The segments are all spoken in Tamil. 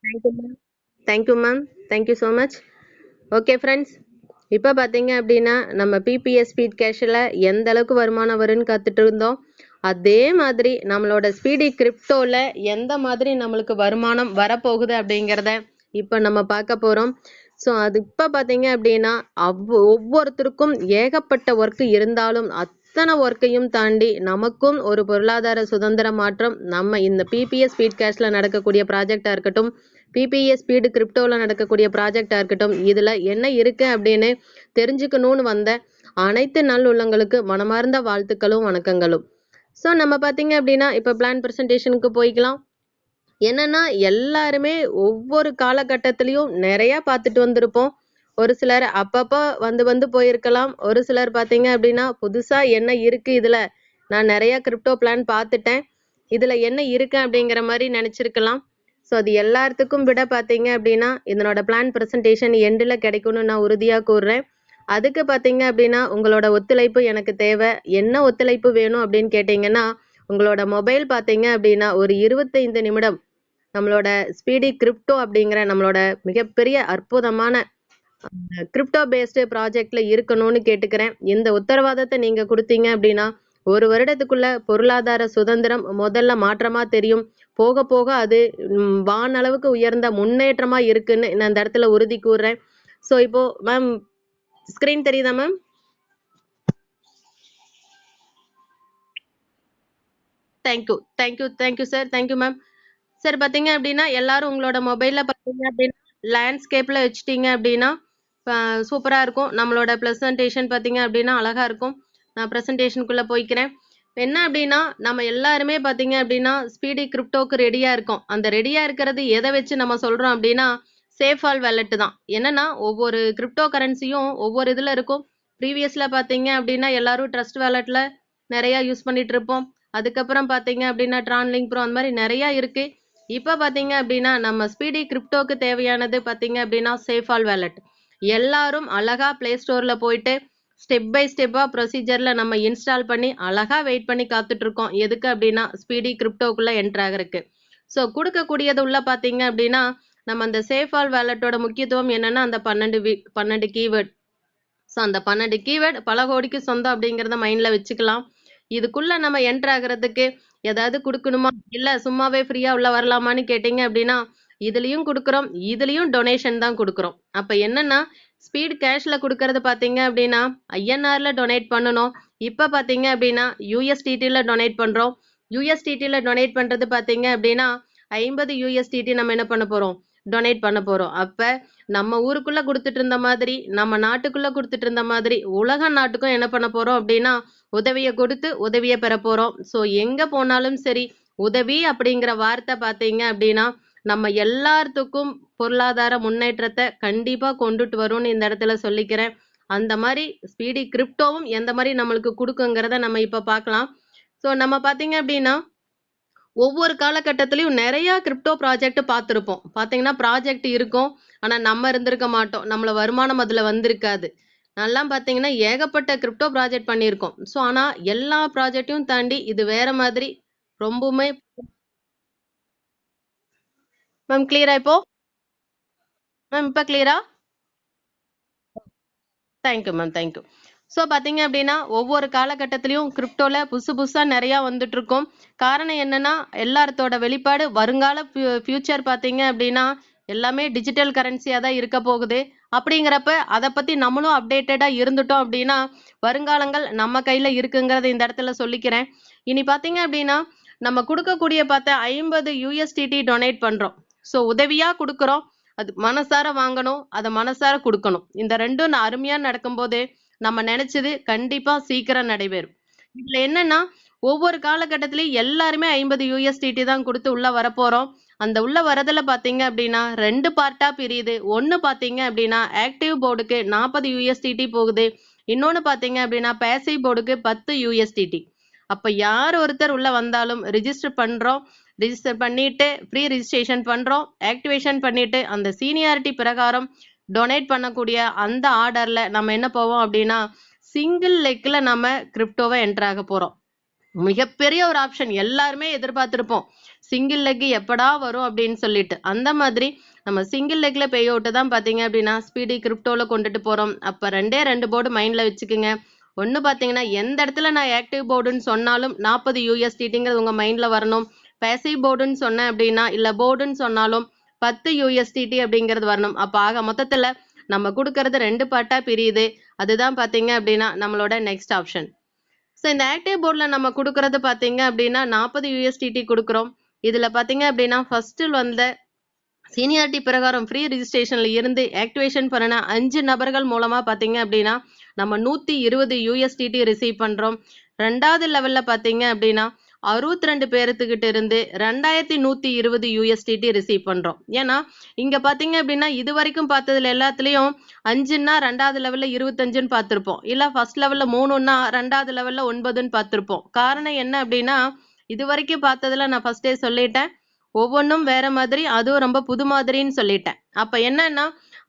Thank you ma'am. Thank you ma'am. Thank you so much. Okay friends, இப்போ பார்த்தீங்க அப்படின்னா நம்ம பிபிஎஸ் ஸ்பீட் கேஷில் எந்த அளவுக்கு வருமானம் வரும்னு கற்றுட்டு இருந்தோம். அதே மாதிரி நம்மளோட ஸ்பீடி கிரிப்டோவில் எந்த மாதிரி நம்மளுக்கு வருமானம் வரப்போகுது அப்படிங்கிறத இப்போ நம்ம பார்க்க போகிறோம். ஸோ அது இப்போ பார்த்தீங்க அப்படின்னா ஒவ்வொருத்தருக்கும் ஏகப்பட்ட ஒர்க்கு இருந்தாலும் அத்தனை ஒர்க்கையும் தாண்டி நமக்கும் ஒரு பொருளாதார சுதந்திர மாற்றம் நம்ம இந்த பிபிஎஸ் ஸ்பீட் கேஷில் நடக்கக்கூடிய ப்ராஜெக்டாக இருக்கட்டும், பிபிஎஸ் ஸ்பீடு கிரிப்டோவில் நடக்கக்கூடிய ப்ராஜெக்டாக இருக்கட்டும், இதில் என்ன இருக்குது அப்படின்னு தெரிஞ்சுக்கணும்னு வந்த அனைத்து நல்லுள்ளங்களுக்கு மனமார்ந்த வாழ்த்துக்களும் வணக்கங்களும். ஸோ நம்ம பார்த்தீங்க அப்படின்னா இப்போ பிளான் ப்ரெசன்டேஷனுக்கு போய்க்கலாம். என்னன்னா எல்லாருமே ஒவ்வொரு காலகட்டத்திலையும் நிறைய பார்த்துட்டு வந்திருப்போம். ஒரு சிலர் அப்பப்போ வந்து வந்து போயிருக்கலாம். ஒரு சிலர் பார்த்தீங்க அப்படின்னா புதுசாக என்ன இருக்குது இதில், நான் நிறைய கிரிப்டோ பிளான் பார்த்துட்டேன், இதில் என்ன இருக்கு அப்படிங்கிற மாதிரி நினச்சிருக்கலாம். ஸோ அது எல்லாத்துக்கும் விட பார்த்தீங்க அப்படின்னா இதனோட பிளான் ப்ரெசன்டேஷன் எண்டில் கிடைக்கும்னு நான் உறுதியாக கூறுறேன். அதுக்கு பார்த்தீங்க அப்படின்னா உங்களோட ஒத்துழைப்பு எனக்கு தேவை. என்ன ஒத்துழைப்பு வேணும் அப்படின்னு கேட்டிங்கன்னா, உங்களோட மொபைல் பார்த்தீங்க அப்படின்னா ஒரு 25 நிமிடம் நம்மளோட ஸ்பீடி கிரிப்டோ அப்படிங்கிற நம்மளோட மிகப்பெரிய அற்புதமான கிரிப்டோ பேஸ்டு ப்ராஜெக்ட்ல இருக்கணும்னு கேட்டுக்கிறேன். இந்த உத்தரவாதத்தை நீங்க கொடுத்தீங்க அப்படின்னா ஒரு வருடத்துக்குள்ள பொருளாதார சுதந்திரம் முதல்ல மாற்றமா தெரியும். போக போக அது வானளவுக்கு உயர்ந்த முன்னேற்றமா இருக்குன்னு நான் இந்த இடத்துல உறுதி கூறுறேன். ஸோ இப்போ மேம் ஸ்கிரீன் தெரியுதா ma'am? Thank you thank you thank you sir. Thank you ma'am. Sir பார்த்தீங்க அப்படின்னா எல்லாரும் உங்களோட மொபைலில் பார்த்தீங்க அப்படின்னா லேண்ட்ஸ்கேப்பில் வச்சுட்டீங்க அப்படின்னா சூப்பராக இருக்கும். நம்மளோட ப்ரெசன்டேஷன் பார்த்தீங்க அப்படின்னா அழகாக இருக்கும். நான் ப்ரெசன்டேஷனுக்குள்ளே போய்க்கிறேன். என்ன அப்படின்னா நம்ம எல்லாருமே பார்த்தீங்க அப்படின்னா ஸ்பீடி கிரிப்டோக்கு ரெடியாக இருக்கோம். அந்த ரெடியாக இருக்கிறது எதை வச்சு நம்ம சொல்கிறோம் அப்படின்னா சேஃபால் வேலெட்டு தான். என்னன்னா ஒவ்வொரு கிரிப்டோ கரன்சியும் ஒவ்வொரு இதில் இருக்கும். ப்ரீவியஸில் பார்த்தீங்க அப்படின்னா எல்லாரும் ட்ரஸ்ட் வேலெட்டில் நிறையா யூஸ் பண்ணிட்டு இருப்போம். அதுக்கப்புறம் பார்த்தீங்க அப்படின்னா ட்ரான்லிங்க் ப்ரோ அந்த மாதிரி நிறையா இருக்குது. இப்போ பார்த்தீங்க அப்படின்னா நம்ம ஸ்பீடி கிரிப்டோக்கு தேவையானது பார்த்தீங்க அப்படின்னா சேஃபால் வேலெட். எல்லாரும் அழகா பிளே ஸ்டோரில் போயிட்டு ஸ்டெப் பை ஸ்டெப்பாக ப்ரொசீஜரில் நம்ம இன்ஸ்டால் பண்ணி அழகாக வெயிட் பண்ணி காத்துட்ருக்கோம். எதுக்கு அப்படின்னா ஸ்பீடி கிரிப்டோக்குள்ளே என்ட்ரு ஆகிறதுக்கு. ஸோ கொடுக்கக்கூடியது உள்ள பார்த்தீங்க அப்படின்னா நம்ம அந்த சேஃபால் வேலெட்டோட முக்கியத்துவம் என்னென்னா அந்த 12 கீவேர்ட். ஸோ அந்த 12 கீவேர்ட் பல கோடிக்கு சொந்தம் அப்படிங்கிறத மைண்டில் வச்சுக்கலாம். இதுக்குள்ளே நம்ம என்ட்ரு ஆகிறதுக்கு ஏதாவது கொடுக்கணுமா, இல்லை சும்மாவே ஃப்ரீயாக உள்ள வரலாமான்னு கேட்டிங்க அப்படின்னா இதுலேயும் கொடுக்குறோம், இதுலேயும் டொனேஷன் தான் கொடுக்குறோம். அப்போ என்னென்னா ஸ்பீட் கேஷில் கொடுக்கறது பார்த்தீங்க அப்படின்னா ஐஎன்ஆரில் டொனேட் பண்ணணும். இப்போ பார்த்தீங்க அப்படின்னா யூஎஸ்டிடியில் டொனேட் பண்ணுறோம். யூஎஸ்டிடியில் டொனேட் பண்ணுறது பார்த்தீங்க அப்படின்னா 50 யூஎஸ்டிடி நம்ம என்ன பண்ண போகிறோம், டொனேட் பண்ண போகிறோம். அப்போ நம்ம ஊருக்குள்ளே கொடுத்துட்டு இருந்த மாதிரி, நம்ம நாட்டுக்குள்ளே கொடுத்துட்டு இருந்த மாதிரி உலக நாட்டுக்கும் என்ன பண்ண போகிறோம் அப்படின்னா உதவியை கொடுத்து உதவியை பெற போகிறோம். ஸோ எங்கே போனாலும் சரி உதவி அப்படிங்கிற வார்த்தை பார்த்தீங்க அப்படின்னா நம்ம எல்லாத்துக்கும் பொருளாதார முன்னேற்றத்தை கண்டிப்பாக கொண்டுட்டு வரும்னு இந்த இடத்துல சொல்லிக்கிறேன். அந்த மாதிரி ஸ்பீடி கிரிப்டோவும் எந்த மாதிரி நம்மளுக்கு கொடுக்குங்கிறத நம்ம இப்போ பார்க்கலாம். ஸோ நம்ம பார்த்தீங்க அப்படின்னா ஒவ்வொரு காலகட்டத்திலையும் நிறையா கிரிப்டோ ப்ராஜெக்ட் பார்த்துருப்போம். பார்த்தீங்கன்னா ப்ராஜெக்ட் இருக்கும், ஆனால் நம்ம இருந்திருக்க மாட்டோம். நம்மள வருமானம் அதில் வந்திருக்காது. நான்லாம் பார்த்தீங்கன்னா ஏகப்பட்ட கிரிப்டோ ப்ராஜெக்ட் பண்ணியிருக்கோம். ஸோ ஆனால் எல்லா ப்ராஜெக்டையும் தாண்டி இது வேற மாதிரி ரொம்பவுமே. மேம் கிளியரா இப்போ? மேம் இப்போ கிளியரா? Thank you ma'am. தேங்க்யூ. ஸோ பார்த்தீங்க அப்படின்னா ஒவ்வொரு காலகட்டத்திலையும் கிரிப்டோவில் புதுசாக நிறையா வந்துட்டு இருக்கும். காரணம் என்னன்னா எல்லாத்தோட வெளிப்பாடு வருங்கால ஃபியூச்சர் பார்த்தீங்க அப்படின்னா எல்லாமே டிஜிட்டல் கரன்சியாக தான் இருக்க போகுது. அப்படிங்கிறப்ப அதை பற்றி நம்மளும் அப்டேட்டடாக இருந்துட்டோம் அப்படின்னா வருங்காலங்கள் நம்ம கையில் இருக்குங்கிறத இந்த இடத்துல சொல்லிக்கிறேன். இனி பார்த்தீங்க அப்படின்னா நம்ம கொடுக்கக்கூடிய பார்த்த 50 யூஎஸ்டிடி டொனேட் பண்ணுறோம். ஸோ உதவியாக கொடுக்குறோம், அது மனசார வாங்கணும், அதை மனசார கொடுக்கணும். இந்த ரெண்டும் அருமையாக நடக்கும்போது நம்ம நினைச்சது கண்டிப்பா சீக்கிரம் நடைபெறும். இதுல என்னன்னா ஒவ்வொரு காலகட்டத்திலயும் எல்லாருமே 50 யூஎஸ்டிடி தான் கொடுத்து உள்ள வரப்போறோம். அந்த உள்ள வரதுல பாத்தீங்க அப்படின்னா 2 பார்ட்டா பிரியுது. ஒன்னு பாத்தீங்க அப்படின்னா ஆக்டிவ் போர்டுக்கு 40 யூஎஸ்டிடி போகுது. இன்னொன்னு பாத்தீங்க அப்படின்னா பேசிவ் போர்டுக்கு 10 யூஎஸ்டிடி. அப்ப யார் ஒருத்தர் உள்ள வந்தாலும் ரிஜிஸ்டர் பண்றோம். ரிஜிஸ்டர் பண்ணிட்டு ஃப்ரீ ரிஜிஸ்ட்ரேஷன் பண்றோம். ஆக்டிவேஷன் பண்ணிட்டு அந்த சீனியாரிட்டி பிரகாரம் டொனேட் பண்ணக்கூடிய அந்த ஆர்டர்ல நம்ம என்ன போவோம் அப்படின்னா சிங்கிள் லெக்ல நம்ம கிரிப்டோவை என்டர் ஆக போறோம். மிகப்பெரிய ஒரு ஆப்ஷன், எல்லாருமே எதிர்பார்த்திருப்போம். சிங்கிள் லெக் எப்படா வரும் அப்படின்னு சொல்லிட்டு. அந்த மாதிரி நம்ம சிங்கிள் லெக்ல பே அவுட்டை தான் பார்த்தீங்க அப்படின்னா ஸ்பீடி கிரிப்டோல கொண்டுட்டு போறோம். அப்ப 2 போர்டு மைண்ட்ல வச்சுக்குங்க. ஒன்று பார்த்தீங்கன்னா எந்த இடத்துல நான் ஆக்டிவ் போர்டுன்னு சொன்னாலும் 40 USDTங்கிறது உங்க மைண்ட்ல வரணும். பேசிவ் போர்டுன்னு சொன்னேன் அப்படின்னா இல்ல போர்டுன்னு சொன்னாலும் 10 USDT அப்படிங்கிறது வரணும். அப்ப ஆக மொத்தத்துல நம்ம கொடுக்கறது 2 பார்ட்டா பிரியுது. அதுதான் பார்த்தீங்க அப்படின்னா நம்மளோட நெக்ஸ்ட் ஆப்ஷன். ஸோ இந்த ஆக்டிவ் போர்டில் நம்ம கொடுக்கறது பார்த்தீங்க அப்படின்னா 40 USDT கொடுக்குறோம். இதில் பார்த்தீங்க அப்படின்னா ஃபர்ஸ்ட் வந்த சீனியாரிட்டி பிரகாரம் ஃப்ரீ ரிஜிஸ்ட்ரேஷன்ல இருந்து ஆக்டிவேஷன் பண்ணின 5 நபர்கள் மூலமா பார்த்தீங்க அப்படின்னா நம்ம 120 USDT ரிசீவ் பண்றோம். 2வது லெவல்ல பார்த்தீங்க அப்படின்னா 62 பேர்த்துக்கிட்ட இருந்து 2120 USDT ரிசீவ் பண்றோம். ஏன்னா இங்க பாத்தீங்க அப்படின்னா இது வரைக்கும் பார்த்ததுல எல்லாத்துலயும் 5ன்னா 2வது லெவல்ல 25ன்னு பார்த்திருப்போம். இல்ல ஃபர்ஸ்ட் லெவல்ல 3ன்னா 2வது லெவல்ல 9ன்னு பார்த்திருப்போம். காரணம் என்ன அப்படின்னா இது வரைக்கும் பார்த்ததுல நான் ஃபர்ஸ்டே சொல்லிட்டேன், ஒவ்வொன்றும் வேற மாதிரி, அதுவும் ரொம்ப புது மாதிரின்னு சொல்லிட்டேன். அப்ப என்னன்னா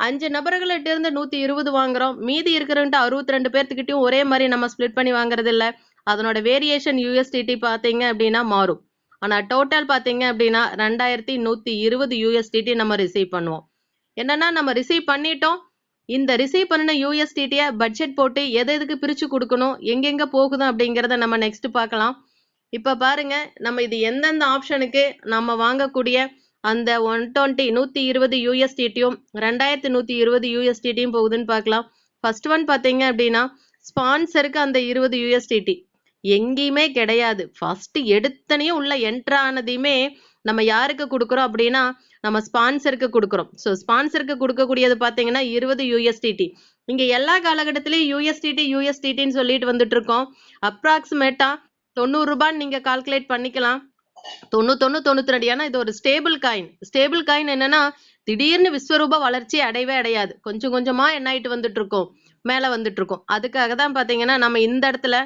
5 நபர்கள்ட்ட இருந்து 120 வாங்குறோம், மீதி இருக்கிறவன்ட்டு 62 பேர்த்துக்கிட்டையும் ஒரே மாதிரி நம்ம ஸ்பிளிட் பண்ணி வாங்குறது இல்ல. அதனோட வேரியேஷன் USDT பார்த்தீங்க அப்படின்னா மாறும். ஆனா டோட்டல் பார்த்தீங்க அப்படின்னா 2120 USDT நம்ம ரிசீவ் பண்ணுவோம். என்னன்னா நம்ம ரிசீவ் பண்ணிட்டோம், இந்த ரிசீவ் பண்ணின USDT பட்ஜெட் போட்டு எதுக்கு பிரிச்சு கொடுக்கணும், எங்கெங்க போகுது அப்படிங்கிறத நம்ம நெக்ஸ்ட் பார்க்கலாம். இப்ப பாருங்க நம்ம இது எந்தெந்த ஆப்ஷனுக்கு நம்ம வாங்கக்கூடிய அந்த 120 USDTயும் 2120 USDTயும் போகுதுன்னு பார்க்கலாம். ஃபர்ஸ்ட் ஒன் பார்த்தீங்க அப்படின்னா ஸ்பான்சருக்கு அந்த 20 USDT எங்கேயுமே கிடையாது. ஃபர்ஸ்ட் எடுத்தனையும் உள்ள என்ட்ரு ஆனதையுமே நம்ம யாருக்கு கொடுக்குறோம் அப்படின்னா நம்ம ஸ்பான்சருக்கு கொடுக்குறோம். ஸோ ஸ்பான்சருக்கு கொடுக்கக்கூடியது பார்த்தீங்கன்னா 20 USDT. இங்க எல்லா காலகட்டத்திலையும் USDTன்னு சொல்லிட்டு வந்துட்டு இருக்கோம். அப்ராக்சிமேட்டா 90 ரூபான்னு நீங்க கால்குலேட் பண்ணிக்கலாம். 91 92. ஏன்னா இது ஒரு ஸ்டேபிள் காயின். ஸ்டேபிள் காயின் என்னன்னா திடீர்னு விஸ்வரூப வளர்ச்சி அடையவே அடையாது. கொஞ்சம் கொஞ்சமா என்ன ஆயிட்டு வந்துட்டு இருக்கோம், மேல வந்துட்டு இருக்கோம். அதுக்காக தான் பாத்தீங்கன்னா நம்ம இந்த இடத்துல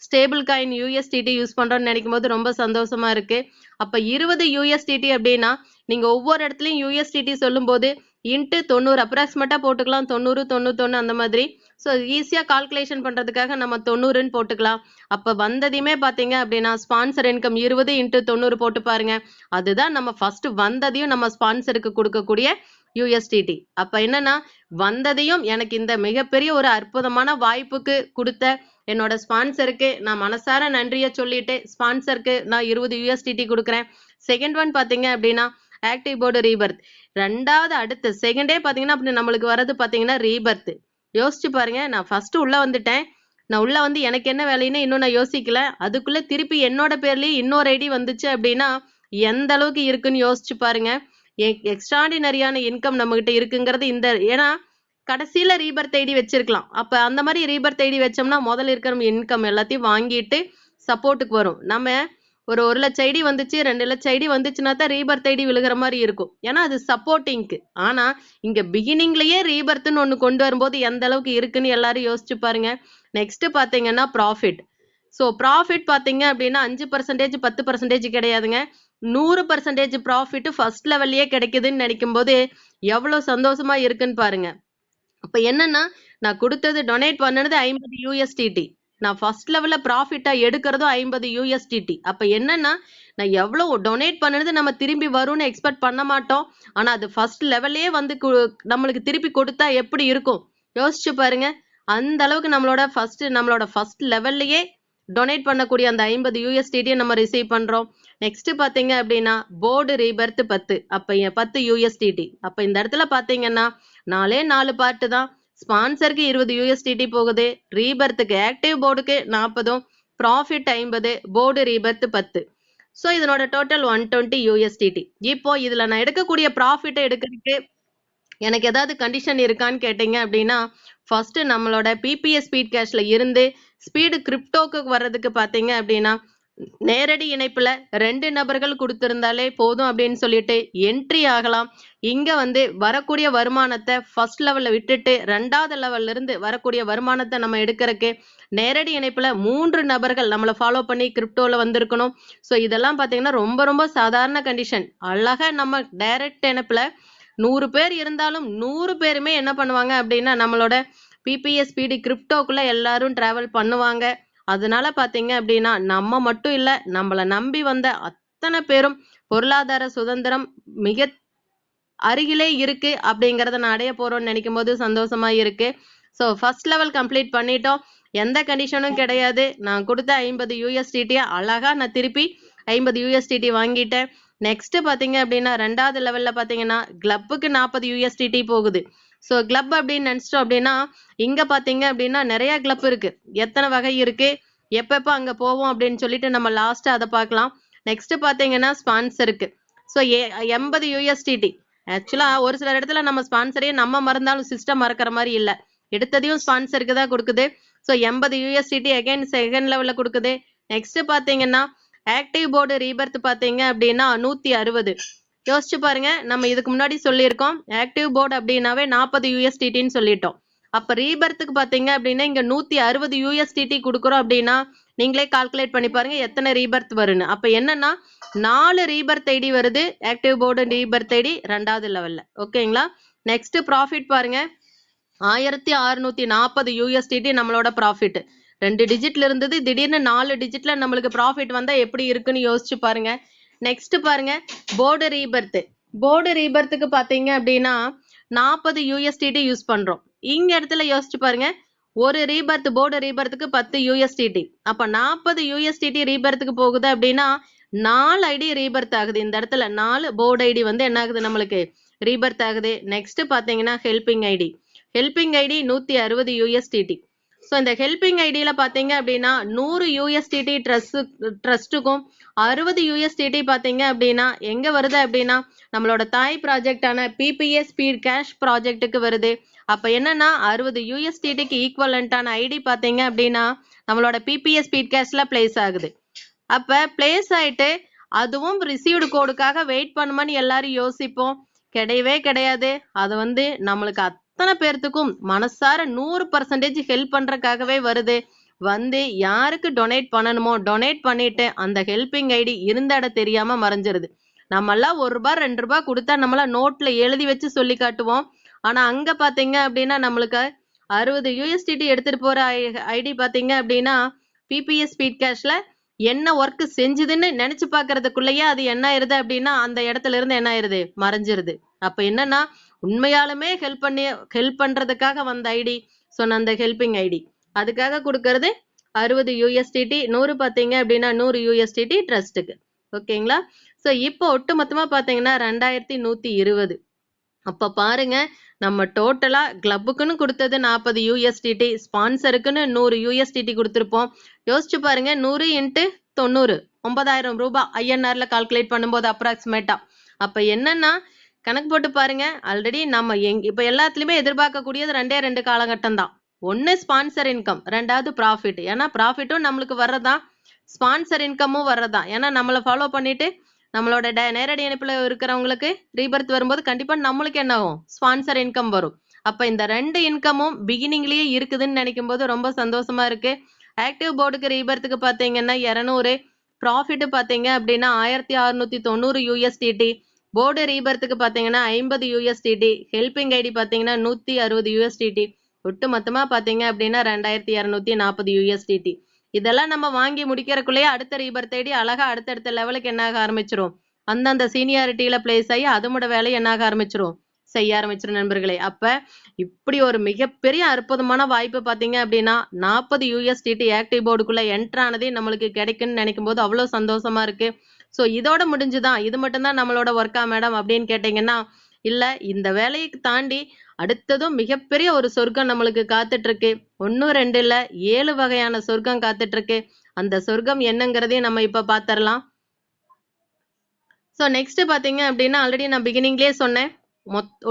ஸ்டேபிள் காயின் USDT யூஸ் பண்றோம்னு நினைக்கும் போது ரொம்ப சந்தோஷமா இருக்கு. அப்ப 20 USDT அப்படின்னா நீங்க ஒவ்வொரு இடத்துலயும் USDT சொல்லும் போது இன்ட்டு 90 அப்ராக்சிமேட்டா போட்டுக்கலாம். 90 91 அந்த மாதிரி. ஸோ ஈஸியா கால்குலேஷன் பண்றதுக்காக நம்ம 90ன்னு போட்டுக்கலாம். அப்ப வந்ததையுமே பாத்தீங்க அப்படின்னா ஸ்பான்சர் இன்கம் 20 இன்ட்டு 90 போட்டு பாருங்க. அதுதான் நம்ம ஃபர்ஸ்ட் வந்ததையும் நம்ம ஸ்பான்சருக்கு கொடுக்கக்கூடிய USDT. அப்ப என்னன்னா வந்ததையும் எனக்கு இந்த மிகப்பெரிய ஒரு அற்புதமான வாய்ப்புக்கு கொடுத்த என்னோட ஸ்பான்சருக்கு நான் மனசார நன்றியை சொல்லிட்டு ஸ்பான்சருக்கு நான் 20 USDT கொடுக்குறேன். செகண்ட் ஒன் பாத்தீங்க அப்படின்னா ஆக்டிவ் போர்டு ரீபர்த். 2வது அடுத்த செகண்டே பாத்தீங்கன்னா அப்படி நம்மளுக்கு வர்றது பாத்தீங்கன்னா ரீபர்த். யோசிச்சு பாருங்க, நான் ஃபர்ஸ்ட் உள்ள வந்துட்டேன். நான் உள்ள வந்து எனக்கு என்ன வேலைன்னு இன்னும் நான் யோசிக்கல. அதுக்குள்ள திருப்பி என்னோட பேர்லயே இன்னொரு ஐடி வந்துச்சு அப்படின்னா எந்த அளவுக்கு இருக்குன்னு யோசிச்சு பாருங்க. எக்ஸ்ட்ராடினரியான இன்கம் நம்ம கிட்ட இருக்குங்கிறது இந்த, ஏன்னா கடைசியில ரீபர்த் ஐடி வச்சிருக்கலாம். அப்ப அந்த மாதிரி ரீபர்த் ஐடி வச்சோம்னா முதல்ல இருக்கிற இன்கம் எல்லாத்தையும் வாங்கிட்டு சப்போர்ட்டுக்கு வரும். நம்ம ஒரு 1 லட்சம் ஐடி வந்துச்சு, 2 லட்சம் ஐடி வந்துச்சுன்னா தான் ரீபர்த் ஐடி விழுகிற மாதிரி இருக்கும். ஏன்னா அது சப்போர்ட்டிங்க்கு. ஆனா இங்க பிகினிங்லயே ரீபர்த்னு ஒண்ணு கொண்டு வரும்போது எந்த அளவுக்கு இருக்குன்னு எல்லாரும் யோசிச்சு பாருங்க. நெக்ஸ்ட் பாத்தீங்கன்னா ப்ராஃபிட். ஸோ ப்ராஃபிட் பாத்தீங்க அப்படின்னா 5% 10% கிடையாதுங்க, 100% ப்ராஃபிட் ஃபர்ஸ்ட் லெவல்லயே கிடைக்குதுன்னு நினைக்கும் போது எவ்வளவு சந்தோஷமா இருக்குன்னு பாருங்க. அப்ப என்னன்னா நான் கொடுத்தது டொனேட் பண்ணது 50 USDT, நான் ஃபர்ஸ்ட் லெவல்ல ப்ராஃபிட்டா எடுக்கிறதும் 50 USDT. அப்ப என்னன்னா நான் எவ்வளவு டொனேட் பண்ணது நம்ம திரும்பி வரும்னு எக்ஸ்பெக்ட் பண்ண மாட்டோம். ஆனா அது ஃபர்ஸ்ட் லெவல்லே வந்து நம்மளுக்கு திருப்பி கொடுத்தா எப்படி இருக்கும் யோசிச்சு பாருங்க. அந்த அளவுக்கு நம்மளோட ஃபர்ஸ்ட் லெவல்லயே டொனேட் பண்ணக்கூடிய அந்த 50 USDT நம்ம ரிசீவ் பண்றோம். நெக்ஸ்ட் பாத்தீங்க அப்படின்னா போர்டு ரீபர்த் 10. அப்ப 10 USDT. அப்ப இந்த இடத்துல பாத்தீங்கன்னா 4 பார்ட்டு தான். ஸ்பான்சருக்கு 20 USDT போகுது, ரீபர்த்துக்கு ஆக்டிவ் போர்டுக்கு 40, ப்ராஃபிட் 50, போர்டு ரீபர்த் 10. ஸோ இதனோட டோட்டல் 120 USDT. இப்போ இதுல நான் எடுக்கக்கூடிய ப்ராஃபிட்டை எடுக்கிறதுக்கு எனக்கு ஏதாவது கண்டிஷன் இருக்கான்னு கேட்டீங்க அப்படின்னா ஃபர்ஸ்ட் நம்மளோட PPS ஸ்பீட் கேஷ்ல இருந்து ஸ்பீடு கிரிப்டோக்கு வர்றதுக்கு பாத்தீங்க அப்படின்னா நேரடி இணைப்புல 2 நபர்கள் கொடுத்திருந்தாலே போதும் அப்படின்னு சொல்லிட்டு என்ட்ரி ஆகலாம். இங்க வந்து வரக்கூடிய வருமானத்தை ஃபர்ஸ்ட் லெவல்ல விட்டுட்டு 2வது லெவல்ல இருந்து வரக்கூடிய வருமானத்தை நம்ம எடுக்கிறதுக்கு நேரடி இணைப்புல 3 நபர்கள் நம்மளை ஃபாலோ பண்ணி கிரிப்டோல வந்திருக்கணும். ஸோ இதெல்லாம் பாத்தீங்கன்னா ரொம்ப ரொம்ப சாதாரண கண்டிஷன். அழகா நம்ம டைரக்ட் இணைப்புல 100 பேர் இருந்தாலும் 100 பேருமே என்ன பண்ணுவாங்க அப்படின்னா நம்மளோட PPS ஸ்பீடு கிரிப்டோக்குள்ள எல்லாரும் டிராவல் பண்ணுவாங்க. அதனால பாத்தீங்க அப்படின்னா நம்ம மட்டும் இல்ல, நம்மள நம்பி வந்த அத்தனை பேரும் பொருளாதார சுதந்திரம் மிக அருகிலே இருக்கு அப்படிங்கறத நான் அடைய போறோம்னு நினைக்கும் போது சந்தோஷமா இருக்கு. ஸோ ஃபர்ஸ்ட் லெவல் கம்ப்ளீட் பண்ணிட்டோம். எந்த கண்டிஷனும் கிடையாது. நான் கொடுத்த 50 USDT அழகா நான் திருப்பி 50 USDT வாங்கிட்டேன். நெக்ஸ்ட் பாத்தீங்க அப்படின்னா 2வது லெவல்ல பாத்தீங்கன்னா கிளப்புக்கு 40 USDT போகுது. ஸோ கிளப் அப்படின்னு நினைச்சிட்டோம் அப்படின்னா இங்க பாத்தீங்க அப்படின்னா நிறைய கிளப் இருக்கு. எத்தனை வகை இருக்கு, எப்பப்ப அங்க போவோம் அப்படின்னு சொல்லிட்டு நம்ம லாஸ்ட் அதை பார்க்கலாம். நெக்ஸ்ட் பாத்தீங்கன்னா ஸ்பான்சருக்கு. So 80 USDT. ஆக்சுவலா ஒரு சில இடத்துல நம்ம ஸ்பான்சரே நம்ம மறந்தாலும் சிஸ்டம் மறக்கிற மாதிரி இல்ல. எடுத்ததையும் ஸ்பான்சருக்கு தான் கொடுக்குது. ஸோ 80 USDT அகைன் செகண்ட் லெவல்ல கொடுக்குது. நெக்ஸ்ட் பாத்தீங்கன்னா ஆக்டிவ் போர்டு ரீபர்த் பாத்தீங்க அப்படின்னா 160. யோசிச்சு பாருங்க, நம்ம இதுக்கு முன்னாடி சொல்லியிருக்கோம் ஆக்டிவ் போர்டு அப்படின்னாவே 40 USDTன்னு சொல்லிட்டோம். அப்ப ரீபர்த்துக்கு பாத்தீங்க அப்படின்னா இங்க 160 USDT கொடுக்குறோம் அப்படின்னா நீங்களே கால்குலேட் பண்ணி பாருங்க எத்தனை ரீபர்த் வரும்னு. அப்ப என்னன்னா 4 ரீபர்த் ஐடி வருது. ஆக்டிவ் போர்டு ரீபர்த் ஐடி 2வது லெவல்ல. ஓகேங்களா? நெக்ஸ்ட் ப்ராஃபிட் பாருங்க, 1640 USDT நம்மளோட ப்ராஃபிட். 2 டிஜிட்ல இருந்தது, திடீர்னு 4 டிஜிட்ல நம்மளுக்கு ப்ராஃபிட் வந்தா எப்படி இருக்குன்னு யோசிச்சு பாருங்க. நெக்ஸ்ட் பாருங்க போர்டு ரீபர்த். போர்டு ரீபர்த்துக்கு பாத்தீங்க அப்படின்னா 40 USDT யூஸ் பண்றோம். இங்க இடத்துல யோசிச்சு பாருங்க, ஒரு ரீபர்த் போர்டு ரீபர்த்துக்கு 10 USDT. அப்ப 40 USDT ரீபர்த்துக்கு போகுது அப்படின்னா 4 ஐடி ரீபர்த் ஆகுது. இந்த இடத்துல 4 போர்டு ஐடி வந்து என்ன ஆகுது நம்மளுக்கு ரீபர்த் ஆகுது. நெக்ஸ்ட் பாத்தீங்கன்னா helping ID. Helping ID 160 USDT. So இந்த ஹெல்பிங் ஐடியில பாத்தீங்க அப்படின்னா 100 USDT ட்ரஸ்ட்டுக்கும் 60 USDT பாத்தீங்க அப்படின்னா எங்க வருது அப்படின்னா நம்மளோட தாய் ப்ராஜெக்டான PPS ஸ்பீட் கேஷ் ப்ராஜெக்ட்டுக்கு வருது. அப்ப என்னன்னா 60 USDTக்கு ஈக்குவலண்டான ஐடி பாத்தீங்க அப்படின்னா நம்மளோட PPS ஸ்பீட் கேஷ்ல பிளேஸ் ஆகுது. அப்ப பிளேஸ் ஆயிட்டு அதுவும் ரிசீவ்டு கோடுக்காக வெயிட் பண்ணுமான்னு எல்லாரும் யோசிப்போம். கிடையவே கிடையாது. அது வந்து நம்மளுக்கு அத்தனை பேர்த்துக்கும் மனசார 100% ஹெல்ப் பண்றதுக்காகவே வருது. வந்து யாருக்கு டொனேட் பண்ணணுமோ டொனேட் பண்ணிட்டு அந்த ஹெல்பிங் ஐடி இருந்த இடம் தெரியாம மறைஞ்சிருது. நம்மெல்லாம் ₹1 ₹2 கொடுத்தா நம்மள நோட்ல எழுதி வச்சு சொல்லி காட்டுவோம். ஆனா அங்க பாத்தீங்க அப்படின்னா நம்மளுக்கு 60 USDT எடுத்துட்டு போற ஐடி பாத்தீங்க அப்படின்னா PPS ஸ்பீட் கேஷ்ல என்ன ஒர்க் செஞ்சுதுன்னு நினைச்சு பாக்குறதுக்குள்ளேயே அது என்ன ஆயிருது அப்படின்னா அந்த இடத்துல இருந்து என்ன ஆயிருது மறைஞ்சிருது. அப்ப என்னன்னா உண்மையாலுமே ஹெல்ப் பண்றதுக்காக வந்த ஐடி சொன்ன அந்த ஹெல்பிங் ஐடி அதுக்காக கொடுக்கறது 60 USDT. 100 பாத்தீங்க அப்படின்னா 100 USDT ட்ரஸ்ட்டுக்கு. ஓகேங்களா? சோ இப்போ ஒட்டு மொத்தமா பாத்தீங்கன்னா 2120. அப்ப பாருங்க, நம்ம டோட்டலா கிளப்புக்குன்னு கொடுத்தது 40 USDT, ஸ்பான்சருக்குன்னு 100 USDT கொடுத்திருப்போம். யோசிச்சு பாருங்க, 100 × 90 9,000 ரூபாய் INRல கால்குலேட் பண்ணும்போது அப்ராக்சிமேட்டா. அப்ப என்னன்னா கணக்கு போட்டு பாருங்க. ஆல்ரெடி நம்ம இப்ப எல்லாத்துலயுமே எதிர்பார்க்கக்கூடியது 2 காலகட்டம் தான். ஒன்னு ஸ்பான்சர் இன்கம், 2வது ப்ராஃபிட். ஏன்னா ப்ராஃபிட்டும் நம்மளுக்கு வர்றதான், ஸ்பான்சர் இன்கமும் வர்றதான். ஏன்னா நம்மளை ஃபாலோ பண்ணிட்டு நம்மளோட நேரடி இணைப்புல இருக்கிறவங்களுக்கு ரீபர்த் வரும்போது கண்டிப்பா நம்மளுக்கு என்ன ஆகும், ஸ்பான்சர் இன்கம் வரும். அப்ப இந்த 2 இன்கமும் பிகினிங்லயே இருக்குதுன்னு நினைக்கும் போது ரொம்ப சந்தோஷமா இருக்கு. ஆக்டிவ் போர்டுக்கு ரீபர்த்துக்கு பாத்தீங்கன்னா 200, ப்ராஃபிட் பாத்தீங்க அப்படின்னா 1690 USDT, போர்டு ரீபர்த்துக்கு பாத்தீங்கன்னா 50 USDT, ஹெல்பிங் ஐடி பாத்தீங்கன்னா 160 USDT, ஒட்டு மொத்தமா பாத்தீங்க அப்படின்னா 2240 USDT. இதெல்லாம் நம்ம வாங்கி முடிக்கிறதுக்குள்ளேயே அடுத்த ரீபர்த் ஐடி அழகா அடுத்தடுத்த லெவலுக்கு என்னாக ஆரம்பிச்சிரும், அந்தந்த சீனியாரிட்டியில பிளேஸ் ஆகி அதோட வேலை என்னாக ஆரம்பிச்சிரும், செய்ய ஆரம்பிச்சிரும் நண்பர்களே. அப்ப இப்படி ஒரு மிகப்பெரிய அற்புதமான வாய்ப்பு பாத்தீங்க அப்படின்னா 40 USDT ஆக்டிவ் போர்டுக்குள்ள என்டர் ஆனதே நம்மளுக்கு கிடைக்குன்னு நினைக்கும் போது அவ்வளவு சந்தோஷமா இருக்கு. சோ இதோட முடிஞ்சுதான், இது மட்டும்தான் நம்மளோட ஒர்க்கா மேடம் அப்படின்னு கேட்டீங்கன்னா இல்ல, இந்த வேலையை தாண்டி அடுத்ததும் மிகப்பெரிய ஒரு சொர்க்கம் நம்மளுக்கு காத்துட்டு இருக்கு. 1 2 இல்ல 7 வகையான சொர்க்கம் காத்துட்டு இருக்கு. அந்த சொர்க்கம் என்னங்கிறதையும் நம்ம இப்ப பாத்திரலாம். சோ நெக்ஸ்ட் பாத்தீங்க அப்படின்னா ஆல்ரெடி நான் பிகினிங்லயே சொன்னேன்,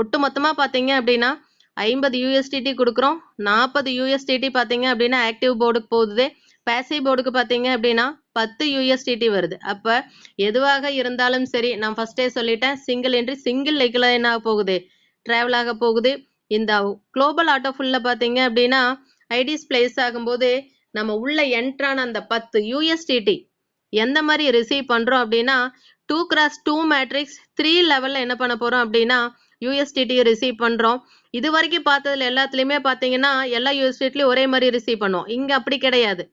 ஒட்டு மொத்தமா பாத்தீங்க அப்படின்னா 50 USDT கொடுக்குறோம். 40 USDT பாத்தீங்க அப்படின்னா ஆக்டிவ் போர்டுக்கு போகுது. பேசிவ் போர்டுக்கு பாத்தீங்க அப்படின்னா 10 USDT வருது. அப்ப எதுவாக இருந்தாலும் சரி, நான் ஃபர்ஸ்டே சொல்லிட்டேன், சிங்கிள் என்ட்ரி சிங்கிள் லெக்ல என்ன போகுது, டிராவல் ஆக போகுது. இந்த குளோபல் ஆட்டோ ஃபுல்ல பாத்தீங்க அப்படின்னா ஐடிஸ் பிளேஸ் ஆகும்போது நம்ம உள்ள என்ட்ரான அந்த 10 USDT எந்த மாதிரி ரிசீவ் பண்றோம் அப்படின்னா 2x2 மேட்ரிக்ஸ் 3 லெவல்ல என்ன பண்ண போறோம் அப்படின்னா USDT ரிசீவ் பண்றோம். இது வரைக்கும் பார்த்ததுல எல்லாத்துலயுமே பாத்தீங்கன்னா எல்லா USDTலயும் ஒரே மாதிரி ரிசீவ் பண்ணுவோம். இங்க அப்படி கிடையாது.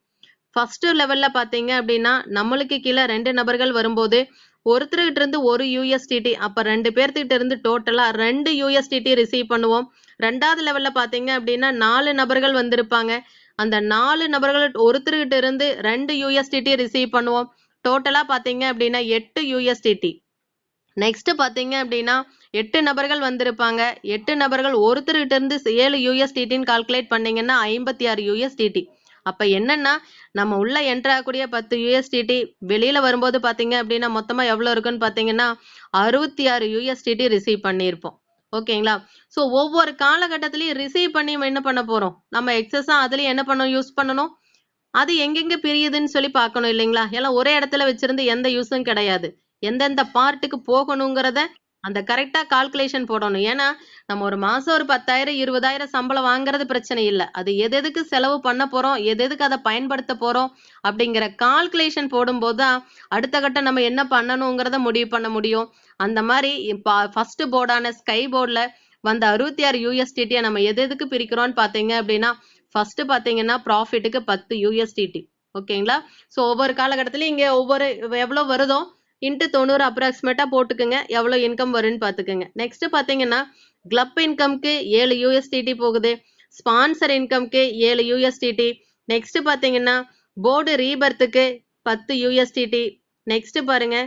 ஃபர்ஸ்ட் லெவல்ல பாத்தீங்க அப்படின்னா நம்மளுக்கு கீழே 2 நபர்கள் வரும்போது ஒருத்தர்கிட்ட இருந்து ஒரு யூஎஸ்டிடி, அப்ப 2 பேர்த்துக்கிட்ட இருந்து டோட்டலா 2 யூஎஸ்டிடி ரிசீவ் பண்ணுவோம். 2வது லெவல்ல பாத்தீங்க அப்படின்னா 4 நபர்கள் வந்திருப்பாங்க. அந்த 4 நபர்கள் ஒருத்தர்கிட்ட இருந்து 2 யூஎஸ்டிடி ரிசீவ் பண்ணுவோம். டோட்டலா பாத்தீங்க அப்படின்னா 8 யூஎஸ்டிடி. நெக்ஸ்ட் பாத்தீங்க அப்படின்னா 8 நபர்கள் வந்திருப்பாங்க. 8 நபர்கள் ஒருத்தர்கிட்ட இருந்து 7 யூஎஸ்டிடின்னு கால்குலேட் பண்ணீங்கன்னா 56 யூஎஸ்டிடி. அப்ப என்னன்னா நம்ம உள்ள என்டர் ஆகக்கூடிய 10 யூஎஸ்டிடி வெளியில வரும்போது பாத்தீங்க அப்படின்னா மொத்தமா எவ்வளவு இருக்குன்னு பாத்தீங்கன்னா 66 யூஎஸ்டிடி ரிசீவ் பண்ணியிருப்போம். ஓகேங்களா? சோ ஒவ்வொரு காலகட்டத்திலயும் ரிசீவ் பண்ணி என்ன பண்ண போறோம்? நம்ம எக்ஸஸா அதுலயும் என்ன பண்ணணும், யூஸ் பண்ணணும். அது எங்கெங்க பிரியுதுன்னு சொல்லி பார்க்கணும் இல்லைங்களா? எல்லாம் ஒரே இடத்துல வச்சிருந்து எந்த யூஸும் கிடையாது. எந்தெந்த பார்ட்டுக்கு போகணுங்கிறத அந்த கரெக்டா கால்குலேஷன் போடணும். ஏன்னா நம்ம ஒரு மாசம் ஒரு 10,000 20,000 சம்பளம் வாங்குறது பிரச்சனை இல்ல. அது எதுக்கு செலவு பண்ண போறோம், எதுக்கு அதை பயன்படுத்த போறோம் அப்படிங்கிற கால்குலேஷன் போடும்போது தான் அடுத்த கட்டம் நம்ம என்ன பண்ணணுங்கிறத முடிவு பண்ண முடியும். அந்த மாதிரி ஃபர்ஸ்ட் போர்டான ஸ்கை போர்ட்ல வந்த 66 யூஎஸ்டிடியை நம்ம எதுக்கு பிரிக்கிறோம்னு பாத்தீங்க அப்படின்னா ஃபர்ஸ்ட் பாத்தீங்கன்னா ப்ராஃபிட்டுக்கு 10 யூஎஸ்டிடி. ஓகேங்களா? சோ ஒவ்வொரு காலகட்டத்திலயும் இங்க ஒவ்வொரு எவ்வளவு வருதோ இன்ட்டு 90 அப்ராக்சிமேட்டா போட்டுக்குங்க. எவ்வளவு இன்கம் வரும்னு பாத்துக்குங்க. நெக்ஸ்ட் பாத்தீங்கன்னா கிளப் இன்கம்க்கு 7 யூஎஸ்டிடி போகுது. ஸ்பான்சர் இன்கம்க்கு 7 யூஎஸ்டிடி. நெக்ஸ்ட் பாத்தீங்கன்னா போர்டு ரீபர்த்துக்கு 10 யூஎஸ்டிடி. நெக்ஸ்ட் பாருங்க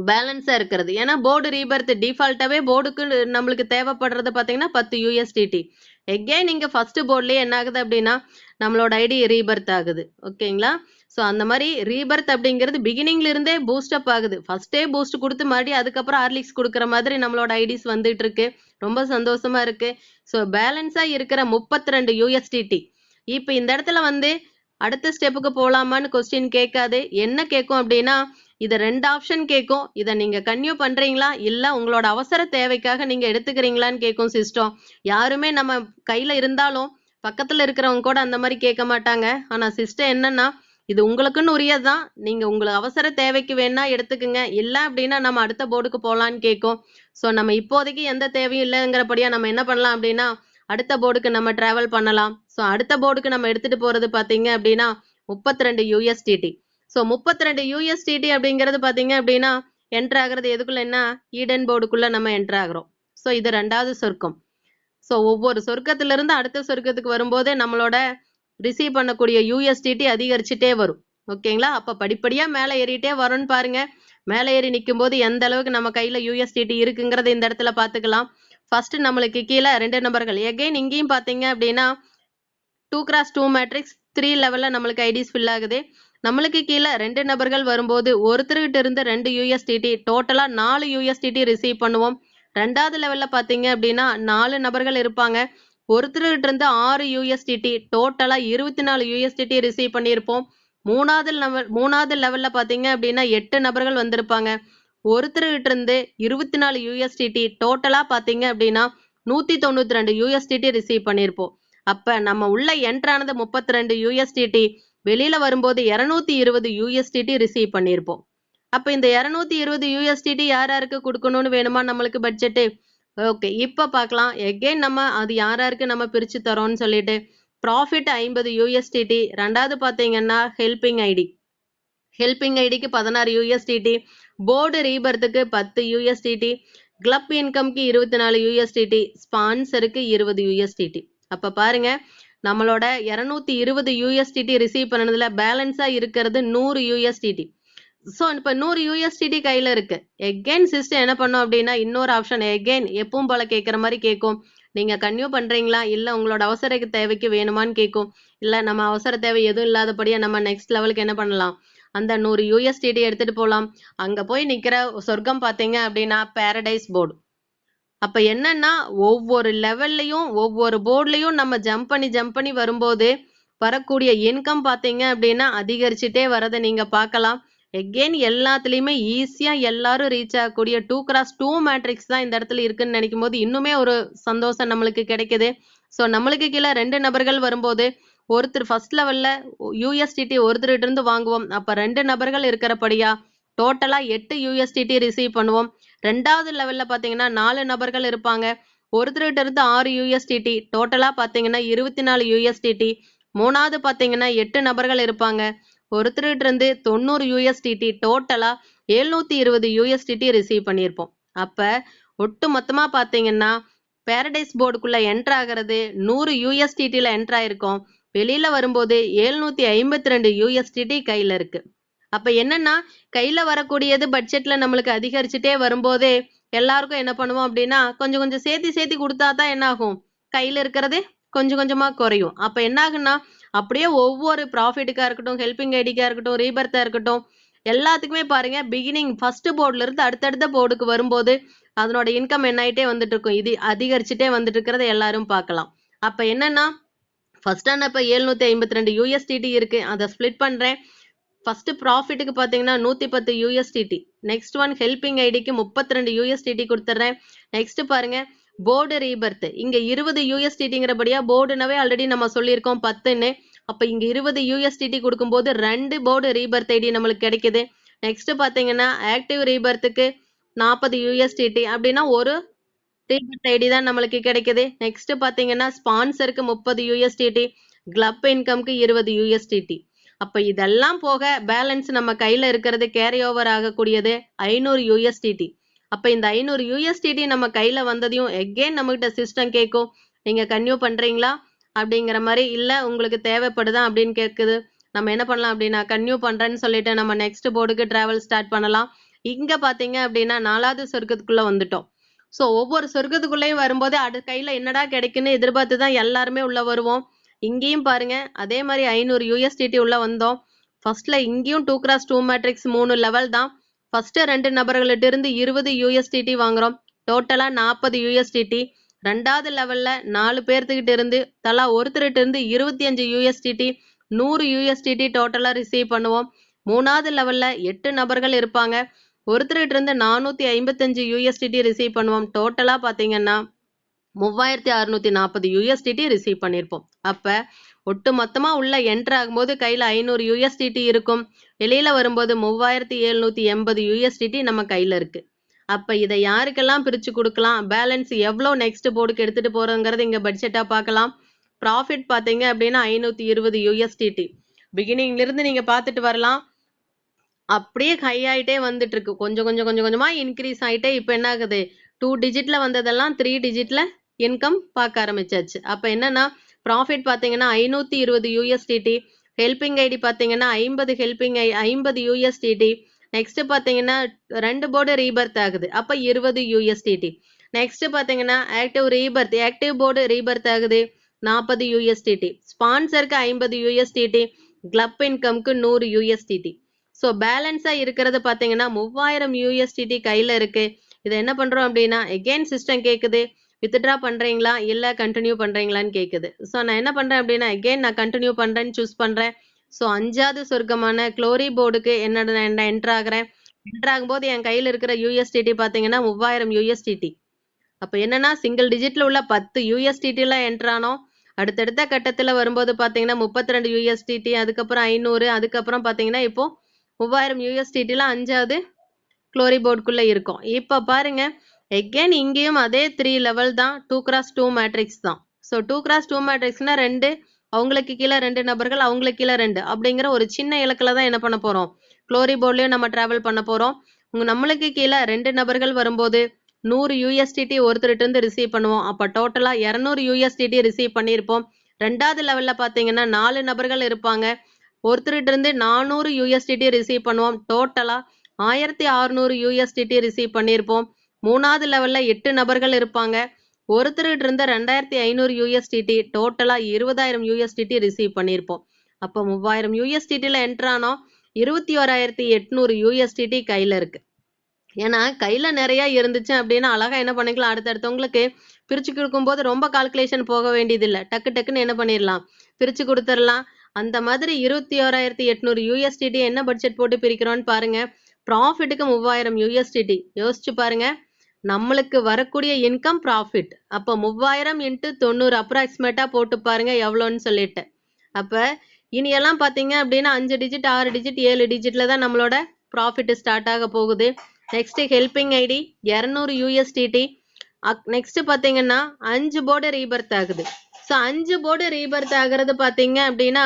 பேலன்ஸா இருக்கிறது. ஏன்னா போர்டு ரீபர்த் டிஃபால்ட்டாவே போர்டுக்கு நம்மளுக்கு தேவைப்படுறது பாத்தீங்கன்னா 10 யூஎஸ்டிடி. எகைன் நீங்க ஃபர்ஸ்ட் போர்ட்லயே என்ன ஆகுது அப்படின்னா நம்மளோட ஐடி ரீபர்த் ஆகுது. ஓகேங்களா? சோ அந்த மாதிரி ரீபர்த் அப்படிங்கிறது பிகினிங்ல இருந்தே பூஸ்ட் அப் ஆகுது. ஃபர்ஸ்டே பூஸ்ட் கொடுத்து மறுபடியும் அதுக்கப்புறம் ஹார்லிக்ஸ் கொடுக்குற மாதிரி நம்மளோட ஐடிஸ் வந்துட்டு இருக்கு. ரொம்ப சந்தோஷமா இருக்கு. சோ பேலன்ஸா இருக்கிற 32 யூஎஸ்டிடி. இப்ப இந்த இடத்துல வந்து அடுத்த ஸ்டெப்புக்கு போலாமான்னு கொஸ்டின் கேட்காது. என்ன கேட்கும் அப்படின்னா இத 2 ஆப்ஷன் கேட்கும். இத நீங்க கன்டினியூ பண்றீங்களா இல்ல உங்களோட அவசர தேவைக்காக நீங்க எடுத்துக்கிறீங்களான்னு கேட்கும் சிஸ்டம். யாருமே நம்ம கையில இருந்தாலும் பக்கத்துல இருக்கிறவங்க கூட அந்த மாதிரி கேட்க மாட்டாங்க. ஆனா சிஸ்டம் என்னன்னா இது உங்களுக்குன்னு உரியதுதான். நீங்க உங்களுக்கு அவசர தேவைக்கு வேணா எடுத்துக்குங்க. இல்ல அப்படின்னா நம்ம அடுத்த போர்டுக்கு போலான்னு கேட்கும். சோ நம்ம இப்போதைக்கு எந்த தேவையும் இல்லைங்கிறபடியா நம்ம என்ன பண்ணலாம் அப்படின்னா அடுத்த போர்டுக்கு நம்ம டிராவல் பண்ணலாம். சோ அடுத்த போர்டுக்கு நம்ம எடுத்துட்டு போறது பாத்தீங்க அப்படின்னா 32 யூஎஸ்டிடி. சோ 32 யூஎஸ்டிடி அப்படிங்கிறது பாத்தீங்க அப்படின்னா என்டர் ஆகுறது எதுக்குள்ளன்னா ஈடன் போர்டுக்குள்ள நம்ம என்டர் ஆகுறோம். சோ இது 2வது சொர்க்கம். சோ ஒவ்வொரு சொர்க்கத்துல இருந்து அடுத்த சொர்க்கத்துக்கு வரும்போதே நம்மளோட ரிசீவ் பண்ணக்கூடிய யூஎஸ்டிடி அதிகரிச்சுட்டே வரும். ஓகேங்களா? அப்ப படிப்படியா மேல ஏறிட்டே வரும்னு பாருங்க. மேல ஏறி நிற்கும் போது எந்த அளவுக்கு நம்ம கையில யூஎஸ்டிடி இருக்குங்கிறத இந்த இடத்துல பாத்துக்கலாம். ஃபர்ஸ்ட் நம்மளுக்கு கீழே 2 நபர்கள். எகைன் இங்கேயும் பாத்தீங்க அப்படின்னா 2x2 மேட்ரிக்ஸ் 3 லெவல்ல நம்மளுக்கு ஐடிஸ் ஃபில் ஆகுது. நம்மளுக்கு கீழே 2 நபர்கள் வரும்போது ஒருத்தர்கிட்ட இருந்து 2 யூஎஸ்டிடி டோட்டலா 4 யூஎஸ்டிடி ரிசீவ் பண்ணுவோம். 2வது லெவல்ல பாத்தீங்க அப்படின்னா 4 நபர்கள் இருப்பாங்க. ஒருத்தர்கிட்ட இருந்து 6 யூஎஸ்டிடி டோட்டலா 24 யூஎஸ்டிடி ரிசீவ் பண்ணியிருப்போம். 3வது லெவல்ல பாத்தீங்க அப்படின்னா 8 நபர்கள் வந்திருப்பாங்க. ஒருத்தர்கிட்ட இருந்து 24 யூஎஸ்டிடி டோட்டலா பாத்தீங்க அப்படின்னா 192 யூஎஸ்டிடி ரிசீவ் பண்ணியிருப்போம். அப்ப நம்ம உள்ள என்டர் ஆனது 32 யூஎஸ்டிடி, வெளியில வரும்போது 220 யூஎஸ்டிடி ரிசீவ் பண்ணியிருப்போம். அப்ப இந்த 220 யூஎஸ்டிடி யார் யாருக்கு கொடுக்கணும்னு வேணுமா நம்மளுக்கு பட்ஜெட்? ஓகே, இப்ப பார்க்கலாம். எகைன் நம்ம அது யார் யாருக்கு நம்ம பிரிச்சு தரோம்னு சொல்லிட்டு ப்ராஃபிட் 50 யூஎஸ்டிடி. 2வது பாத்தீங்கன்னா ஹெல்பிங் ஐடி. ஹெல்பிங் ஐடிக்கு 16 யூஎஸ்டிடி. போர்டு ரீபர்த்துக்கு 10 யூஎஸ்டிடி. கிளப் இன்கம்க்கு 24 யூஎஸ்டிடி. ஸ்பான்சருக்கு 20 யூஎஸ்டிடி. அப்ப பாருங்க நம்மளோட 220 யூஎஸ்டிடி ரிசீவ் பண்ணதுல பேலன்ஸா இருக்கிறது 100 யூஎஸ்டிடி. சோ இப்ப 100 யூஎஸ்டிடி கையில இருக்கு. எகைன் சிஸ்டம் என்ன பண்ணும் அப்படின்னா இன்னொரு ஆப்ஷன் எகைன் எப்பவும் போல கேட்கிற மாதிரி கேட்கும். நீங்க கன்டினியூ பண்றீங்களா இல்ல உங்களோட அவசர தேவைக்கு வேணுமான்னு கேட்கும். இல்ல நம்ம அவசர தேவை எதுவும் இல்லாதபடியா நம்ம நெக்ஸ்ட் லெவலுக்கு என்ன பண்ணலாம், அந்த 100 யூஎஸ்டிடி எடுத்துட்டு போலாம். அங்க போய் நிக்கிற சொர்க்கம் பாத்தீங்க அப்படின்னா பாரடைஸ் போர்டு. அப்ப என்னன்னா ஒவ்வொரு லெவல்லையும் ஒவ்வொரு போர்ட்லயும் நம்ம ஜம்ப் பண்ணி வரும்போது வரக்கூடிய இன்கம் பாத்தீங்க அப்படின்னா அதிகரிச்சுட்டே வரதை நீங்க பார்க்கலாம். எகெயின் எல்லாத்துலயுமே ஈஸியா எல்லாரும் ரீச் ஆகக்கூடிய 2x2 மேட்ரிக்ஸ் தான் இந்த இடத்துல இருக்குன்னு நினைக்கும் போது இன்னுமே ஒரு சந்தோஷம் நம்மளுக்கு கிடைக்குது. சோ நம்மளுக்கு கீழே 2 நபர்கள் வரும்போது ஒருத்தர் ஃபர்ஸ்ட் லெவல்ல யூஎஸ்டிடி ஒருத்தர்கிட்ட இருந்து வாங்குவோம். அப்ப 2 நபர்கள் இருக்கிறபடியா டோட்டலா 8 யூஎஸ்டிடி ரிசீவ் பண்ணுவோம். 2வது லெவல்ல பாத்தீங்கன்னா 4 நபர்கள் இருப்பாங்க. ஒருத்தர்கிட்ட இருந்து 6 யூஎஸ்டிடி டோட்டலா பாத்தீங்கன்னா 24 யூஎஸ்டிடி. மூணாவது பாத்தீங்கன்னா 8 நபர்கள் இருப்பாங்க. ஒருத்தர்கிட்ட இருந்து 90 USDT, டோட்டலா 720 USDT ரிசீவ் பண்ணியிருப்போம். அப்ப ஒட்டு மொத்தமா பாத்தீங்கன்னா பாரடைஸ் போர்டுக்குள்ள என்டர் ஆகிறது 100 USDTல என்டர் ஆயிருக்கும். வெளியில வரும்போது 752 USDT கையில இருக்கு. அப்ப என்னன்னா கையில வரக்கூடியது பட்ஜெட்ல நம்மளுக்கு அதிகரிச்சுட்டே வரும்போதே எல்லாருக்கும் என்ன பண்ணுவோம் அப்படின்னா கொஞ்சம் கொஞ்சம் சேர்த்தி கொடுத்தா தான் என்ன ஆகும், கையில இருக்கிறது கொஞ்சம் கொஞ்சமா குறையும். அப்ப என்ன ஆகுன்னா அப்படியே ஒவ்வொரு ப்ராஃபிட்டுக்கா இருக்கட்டும், ஹெல்பிங் ஐடிக்கா இருக்கட்டும், ரீபர்த்தா இருக்கட்டும், எல்லாத்துக்குமே பாருங்க பிகினிங் ஃபர்ஸ்ட் போர்டுல இருந்து அடுத்தடுத்த போர்டுக்கு வரும்போது அதனோட இன்கம் என்ன ஆயிட்டே வந்துட்டு இருக்கும், இது அதிகரிச்சுட்டே வந்துட்டு இருக்கிறத எல்லாரும் பார்க்கலாம். அப்ப என்னன்னா ஃபர்ஸ்ட் இப்ப 752 USDT இருக்கு, அதை ஸ்பிளிட் பண்றேன். ஃபர்ஸ்ட் ப்ராஃபிட்டுக்கு பாத்தீங்கன்னா 110 USDT. நெக்ஸ்ட் ஒன் ஹெல்பிங் ஐடிக்கு 32 USDT கொடுத்துட்றேன். நெக்ஸ்ட் பாருங்க போர்டு ரீபர்த், இங்க 20 USDTங்கிறபடியா போர்டுனாவே ஆல்ரெடி நம்ம சொல்லியிருக்கோம் 10ன்னு. அப்ப இங்க 20 USDT கொடுக்கும்போது 2 போர்டு ரீபர்த் ஐடி நம்மளுக்கு கிடைக்குது. நெக்ஸ்ட் பாத்தீங்கன்னா ஆக்டிவ் ரீபர்த்துக்கு 40 USDT அப்படின்னா ஒரு ரீபர்த் ஐடி தான் நம்மளுக்கு கிடைக்குது. நெக்ஸ்ட் பாத்தீங்கன்னா ஸ்பான்சருக்கு 30 USDT, கிளப் இன்கம்க்கு 20 USDT. அப்ப இதெல்லாம் போக பேலன்ஸ் நம்ம கையில இருக்கிறது கேரி ஓவர் ஆகக்கூடியது 500 USDT. அப்ப இந்த 500 USDT நம்ம கையில வந்ததையும் எகெயின் நம்மகிட்ட சிஸ்டம் கேட்கும், நீங்க கன்யூ பண்றீங்களா அப்படிங்கிற மாதிரி, இல்ல உங்களுக்கு தேவைப்படுதா அப்படின்னு கேட்குது. நம்ம என்ன பண்ணலாம் அப்படின்னா கன்யூ பண்றேன்னு சொல்லிட்டு நம்ம நெக்ஸ்ட் போர்டுக்கு டிராவல் ஸ்டார்ட் பண்ணலாம். இங்க பாத்தீங்க அப்படின்னா 4வது சொர்க்கத்துக்குள்ள வந்துட்டோம். ஸோ ஒவ்வொரு சொர்க்கத்துக்குள்ளேயும் வரும்போது அது கையில என்னடா கிடைக்குன்னு எதிர்பார்த்து தான் எல்லாருமே உள்ள வருவோம். இங்கேயும் பாருங்க அதே மாதிரி 500 USDT உள்ள வந்தோம். ஃபர்ஸ்ட்ல இங்கேயும் 2x2 மேட்ரிக்ஸ் 3 லெவல் தான். ஃபர்ஸ்ட் 2 நபர்கள்ட்ட இருந்து 20 USDT வாங்குறோம், டோட்டலா 40 USDT. ரெண்டாவது லெவல்ல 4 பேர்த்துக்கிட்ட இருந்து தலா ஒருத்தர்கிட்ட இருந்து 25 USDT, 100 USDT டோட்டலா ரிசீவ் பண்ணுவோம். மூணாவது லெவல்ல 8 நபர்கள் இருப்பாங்க. ஒருத்தர்கிட்ட இருந்து 455 USDT ரிசீவ் பண்ணுவோம். டோட்டலா பாத்தீங்கன்னா 3640 USDT ரிசீவ் பண்ணியிருப்போம். அப்ப ஒட்டு மொத்தமா உள்ள என்டர் ஆகும்போது கையில 500 USDT இருக்கும், வெளியில வரும்போது 3780 USDT நம்ம கையில இருக்கு. அப்ப இதை யாருக்கெல்லாம் பிரிச்சு கொடுக்கலாம், பேலன்ஸ் எவ்வளவு நெக்ஸ்ட் போர்டுக்கு எடுத்துட்டு போறோங்கிறது இங்க பட்ஜெட்டா பார்க்கலாம். ப்ராஃபிட் பாத்தீங்க அப்படின்னா 520 USDT. பிகினிங்ல இருந்து நீங்க பார்த்துட்டு வரலாம், அப்படியே ஹை ஆயிட்டே வந்துட்டு இருக்கு, கொஞ்சம் கொஞ்சமா இன்க்ரீஸ் ஆயிட்டே இப்ப என்ன ஆகுது, 2 டிஜிட்ல வந்ததெல்லாம் 3 டிஜிட்ல இன்கம் பார்க்க ஆரம்பிச்சாச்சு. அப்ப என்னன்னா ப்ராஃபிட் பாத்தீங்கன்னா 520 USDT, ஹெல்பிங் ஐடி பாத்தீங்கன்னா 50 USDT. நெக்ஸ்ட் பாத்தீங்கன்னா 2 போர்டு ரீபர்த் ஆகுது, அப்ப 20 USDT. நெக்ஸ்ட் பாத்தீங்கன்னா ஆக்டிவ் போர்டு ரீபர்த் ஆகுது 40 USDT. ஸ்பான்சருக்கு 50 USDT, கிளப் இன்கம்க்கு 100 USDT. ஸோ பேலன்ஸா இருக்கிறது பாத்தீங்கன்னா 3000 USDT கையில இருக்கு. இதை என்ன பண்றோம் அப்படின்னா எகெயின் சிஸ்டம் கேக்குது, வித்ட்ரா பண்றீங்களா இல்ல கண்டினியூ பண்றீங்களான்னு கேக்குது. ஸோ நான் என்ன பண்றேன் அப்படின்னா எகெயின் நான் கண்டினியூ பண்றேன்னு சூஸ் பண்றேன். ஸோ 5வது சொர்க்கமான க்ளோரி போர்டுக்கு என்னோட என்டர் ஆகுறேன். என்டர் ஆகும்போது என் கையில இருக்கிற USDT பாத்தீங்கன்னா 3000 USDT. அப்ப என்னன்னா சிங்கிள் டிஜிட்ல உள்ள 10 USDT எல்லாம் என்டர் ஆனோம். அடுத்தடுத்த கட்டத்துல வரும்போது பாத்தீங்கன்னா 32 USDT, அதுக்கப்புறம் 500, அதுக்கப்புறம் பாத்தீங்கன்னா இப்போ 3000 USDT 5வது க்ளோரி போர்டுக்குள்ள இருக்கும். இப்ப பாருங்க எகெயின் இங்கேயும் அதே 3 லெவல் தான், 2x2 மேட்ரிக்ஸ் தான். ஸோ 2x2 மேட்ரிக்ஸ்னா 2 அவங்களுக்கு கீழே 2 நபர்கள், அவங்களுக்கு கீழே 2 அப்படிங்கிற ஒரு சின்ன இலக்குல தான் என்ன பண்ண போறோம், க்ளோரி போர்ட்லயும் நம்ம டிராவல் பண்ண போறோம். நம்மளுக்கு கீழே 2 நபர்கள் வரும்போது 100 USDT ஒருத்தர்கிட்ட இருந்து ரிசீவ் பண்ணுவோம். அப்ப டோட்டலா 200 USDT ரிசீவ் பண்ணியிருப்போம். ரெண்டாவது லெவல்ல பாத்தீங்கன்னா 4 நபர்கள் இருப்பாங்க, ஒருத்தர்கிட்ட இருந்து 400 USDT ரிசீவ் பண்ணுவோம். டோட்டலா 1600 USDT ரிசீவ் பண்ணியிருப்போம். மூணாவது லெவல்ல 8 நபர்கள் இருப்பாங்க, ஒருத்தர்கிட்ட இருந்து 2500 USDT, டோட்டலா 20000 USDT ரிசீவ் பண்ணியிருப்போம். அப்போ 3000 USDTல என்டர் ஆனோம், 21800 USDT கையில இருக்கு. ஏன்னா கையில நிறைய இருந்துச்சு அப்படின்னா அழகா என்ன பண்ணிக்கலாம், அடுத்தடுத்தவங்களுக்கு பிரிச்சு கொடுக்கும்போது ரொம்ப கால்குலேஷன் போக வேண்டியது இல்லை, டக்கு டக்குன்னு என்ன பண்ணிடலாம், பிரிச்சு கொடுத்துடலாம். அந்த மாதிரி 21800 USDT என்ன பட்ஜெட் போட்டு பிரிக்கிறோம்னு பாருங்க. ப்ராஃபிட்டுக்கு 3000 USDT யோசிச்சு பாருங்க, நம்மளுக்கு வரக்கூடிய இன்கம் ப்ராஃபிட். அப்போ 3000 × 90 அப்ராக்சிமேட்டா போட்டு பாருங்க எவ்வளோன்னு சொல்லிட்டு. அப்ப இனியெல்லாம் பாத்தீங்க அப்படின்னா 5 டிஜிட், 6 டிஜிட், 7 டிஜிட்ல தான் நம்மளோட ப்ராஃபிட் ஸ்டார்ட் ஆக போகுது. Next helping ID 200 USDT. Next பாத்தீங்கன்னா 5 போர்டு ரீபர்த் ஆகுது. ஸோ 5 போர்டு ரீபர்த் ஆகிறது பார்த்தீங்க அப்படின்னா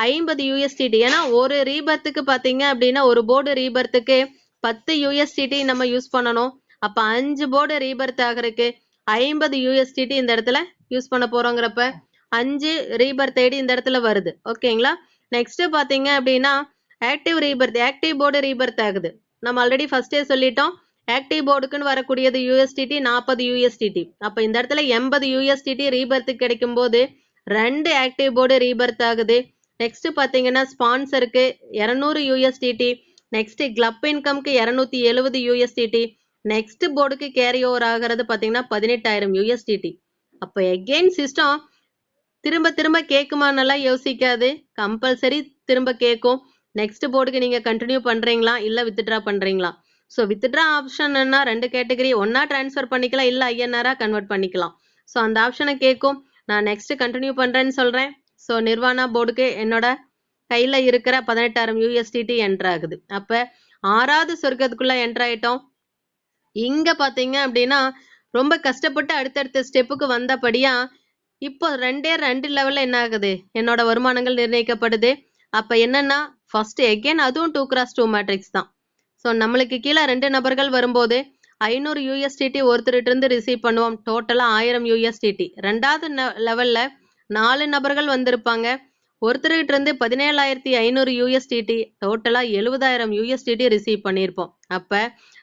50 USDT. ஏன்னா ஒரு ரீபர்த்துக்கு பார்த்தீங்க அப்படின்னா ஒரு போர்டு ரீபர்த்துக்கு 10 USDT நம்ம யூஸ் பண்ணணும். அப்போ 5 போர்டு ரீபர்த் ஆகிறதுக்கு 50 USDT இந்த இடத்துல யூஸ் பண்ண போறோங்கிறப்ப 5 ரீபர்த் ஐடி இந்த இடத்துல வருது. ஓகேங்களா? நெக்ஸ்ட் பார்த்தீங்க அப்படின்னா active Rebirth, active board rebirth ஆகுது. நம்ம ஆல்ரெடி ஃபர்ஸ்டே சொல்லிட்டோம், ஆக்டிவ் போர்டுக்குன்னு வரக்கூடியது USDT 40 USDT. அப்போ இந்த இடத்துல 80 USDT ரீபர்த்துக்கு கிடைக்கும் போது 2 ஆக்டிவ் போர்டு ரீபர்த் ஆகுது. நெக்ஸ்ட் பார்த்தீங்கன்னா ஸ்பான்சருக்கு 200 USDT, நெக்ஸ்ட் கிளப் இன்கம்க்கு 270 USDT, நெக்ஸ்ட் போர்டுக்கு கேரி ஓவர் ஆகிறது பார்த்தீங்கன்னா 18,000 USDT. அப்போ எகெயின் சிஸ்டம் திரும்ப திரும்ப கேட்குமானெல்லாம் யோசிக்காது, கம்பல்சரி திரும்ப கேட்கும். நெக்ஸ்ட் போர்டுக்கு நீங்க கண்டினியூ பண்றீங்களா இல்ல வித்ட்ரா பண்றீங்களா? ஸோ வித்ட்ரா ஆப்ஷன்னா 2 கேட்டகரி, ஒன்னா டிரான்ஸ்ஃபர் பண்ணிக்கலாம் இல்ல INR கன்வெர்ட் பண்ணிக்கலாம். ஸோ அந்த ஆப்ஷனை கேட்கும். நான் நெக்ஸ்ட் கண்டினியூ பண்றேன்னு சொல்றேன். ஸோ நிர்வாணா போர்டுக்கு என்னோட கையில இருக்கிற 18,000 USDT என்டர் ஆகுது. அப்ப 6வது சொர்க்கத்துக்குள்ள என்டர் ஆயிட்டோம். இங்க பாத்தீங்க அப்படின்னா ரொம்ப கஷ்டப்பட்டு அடுத்தடுத்த ஸ்டெப்புக்கு வந்தபடியா இப்போ 2 லெவல்ல என்ன ஆகுது, என்னோட வருமானங்கள் நிர்ணயிக்கப்படுது. அப்ப என்னன்னா ஃபர்ஸ்ட் எகெயின் அதுவும் 2x2 மேட்ரிக்ஸ் தான். ஸோ நம்மளுக்கு கீழே 2 நபர்கள் வரும்போது 500 USDT ஒருத்தர்கிட்ட இருந்து ரிசீவ் பண்ணுவோம். டோட்டலா 1000 USDT. 2வது லெவல்ல 4 நபர்கள் வந்திருப்பாங்க. ஒருத்தர்கிட்ட இருந்து 17,500 USDT, டோட்டலா 70,000 USDT ரிசீவ் பண்ணியிருப்போம். அப்ப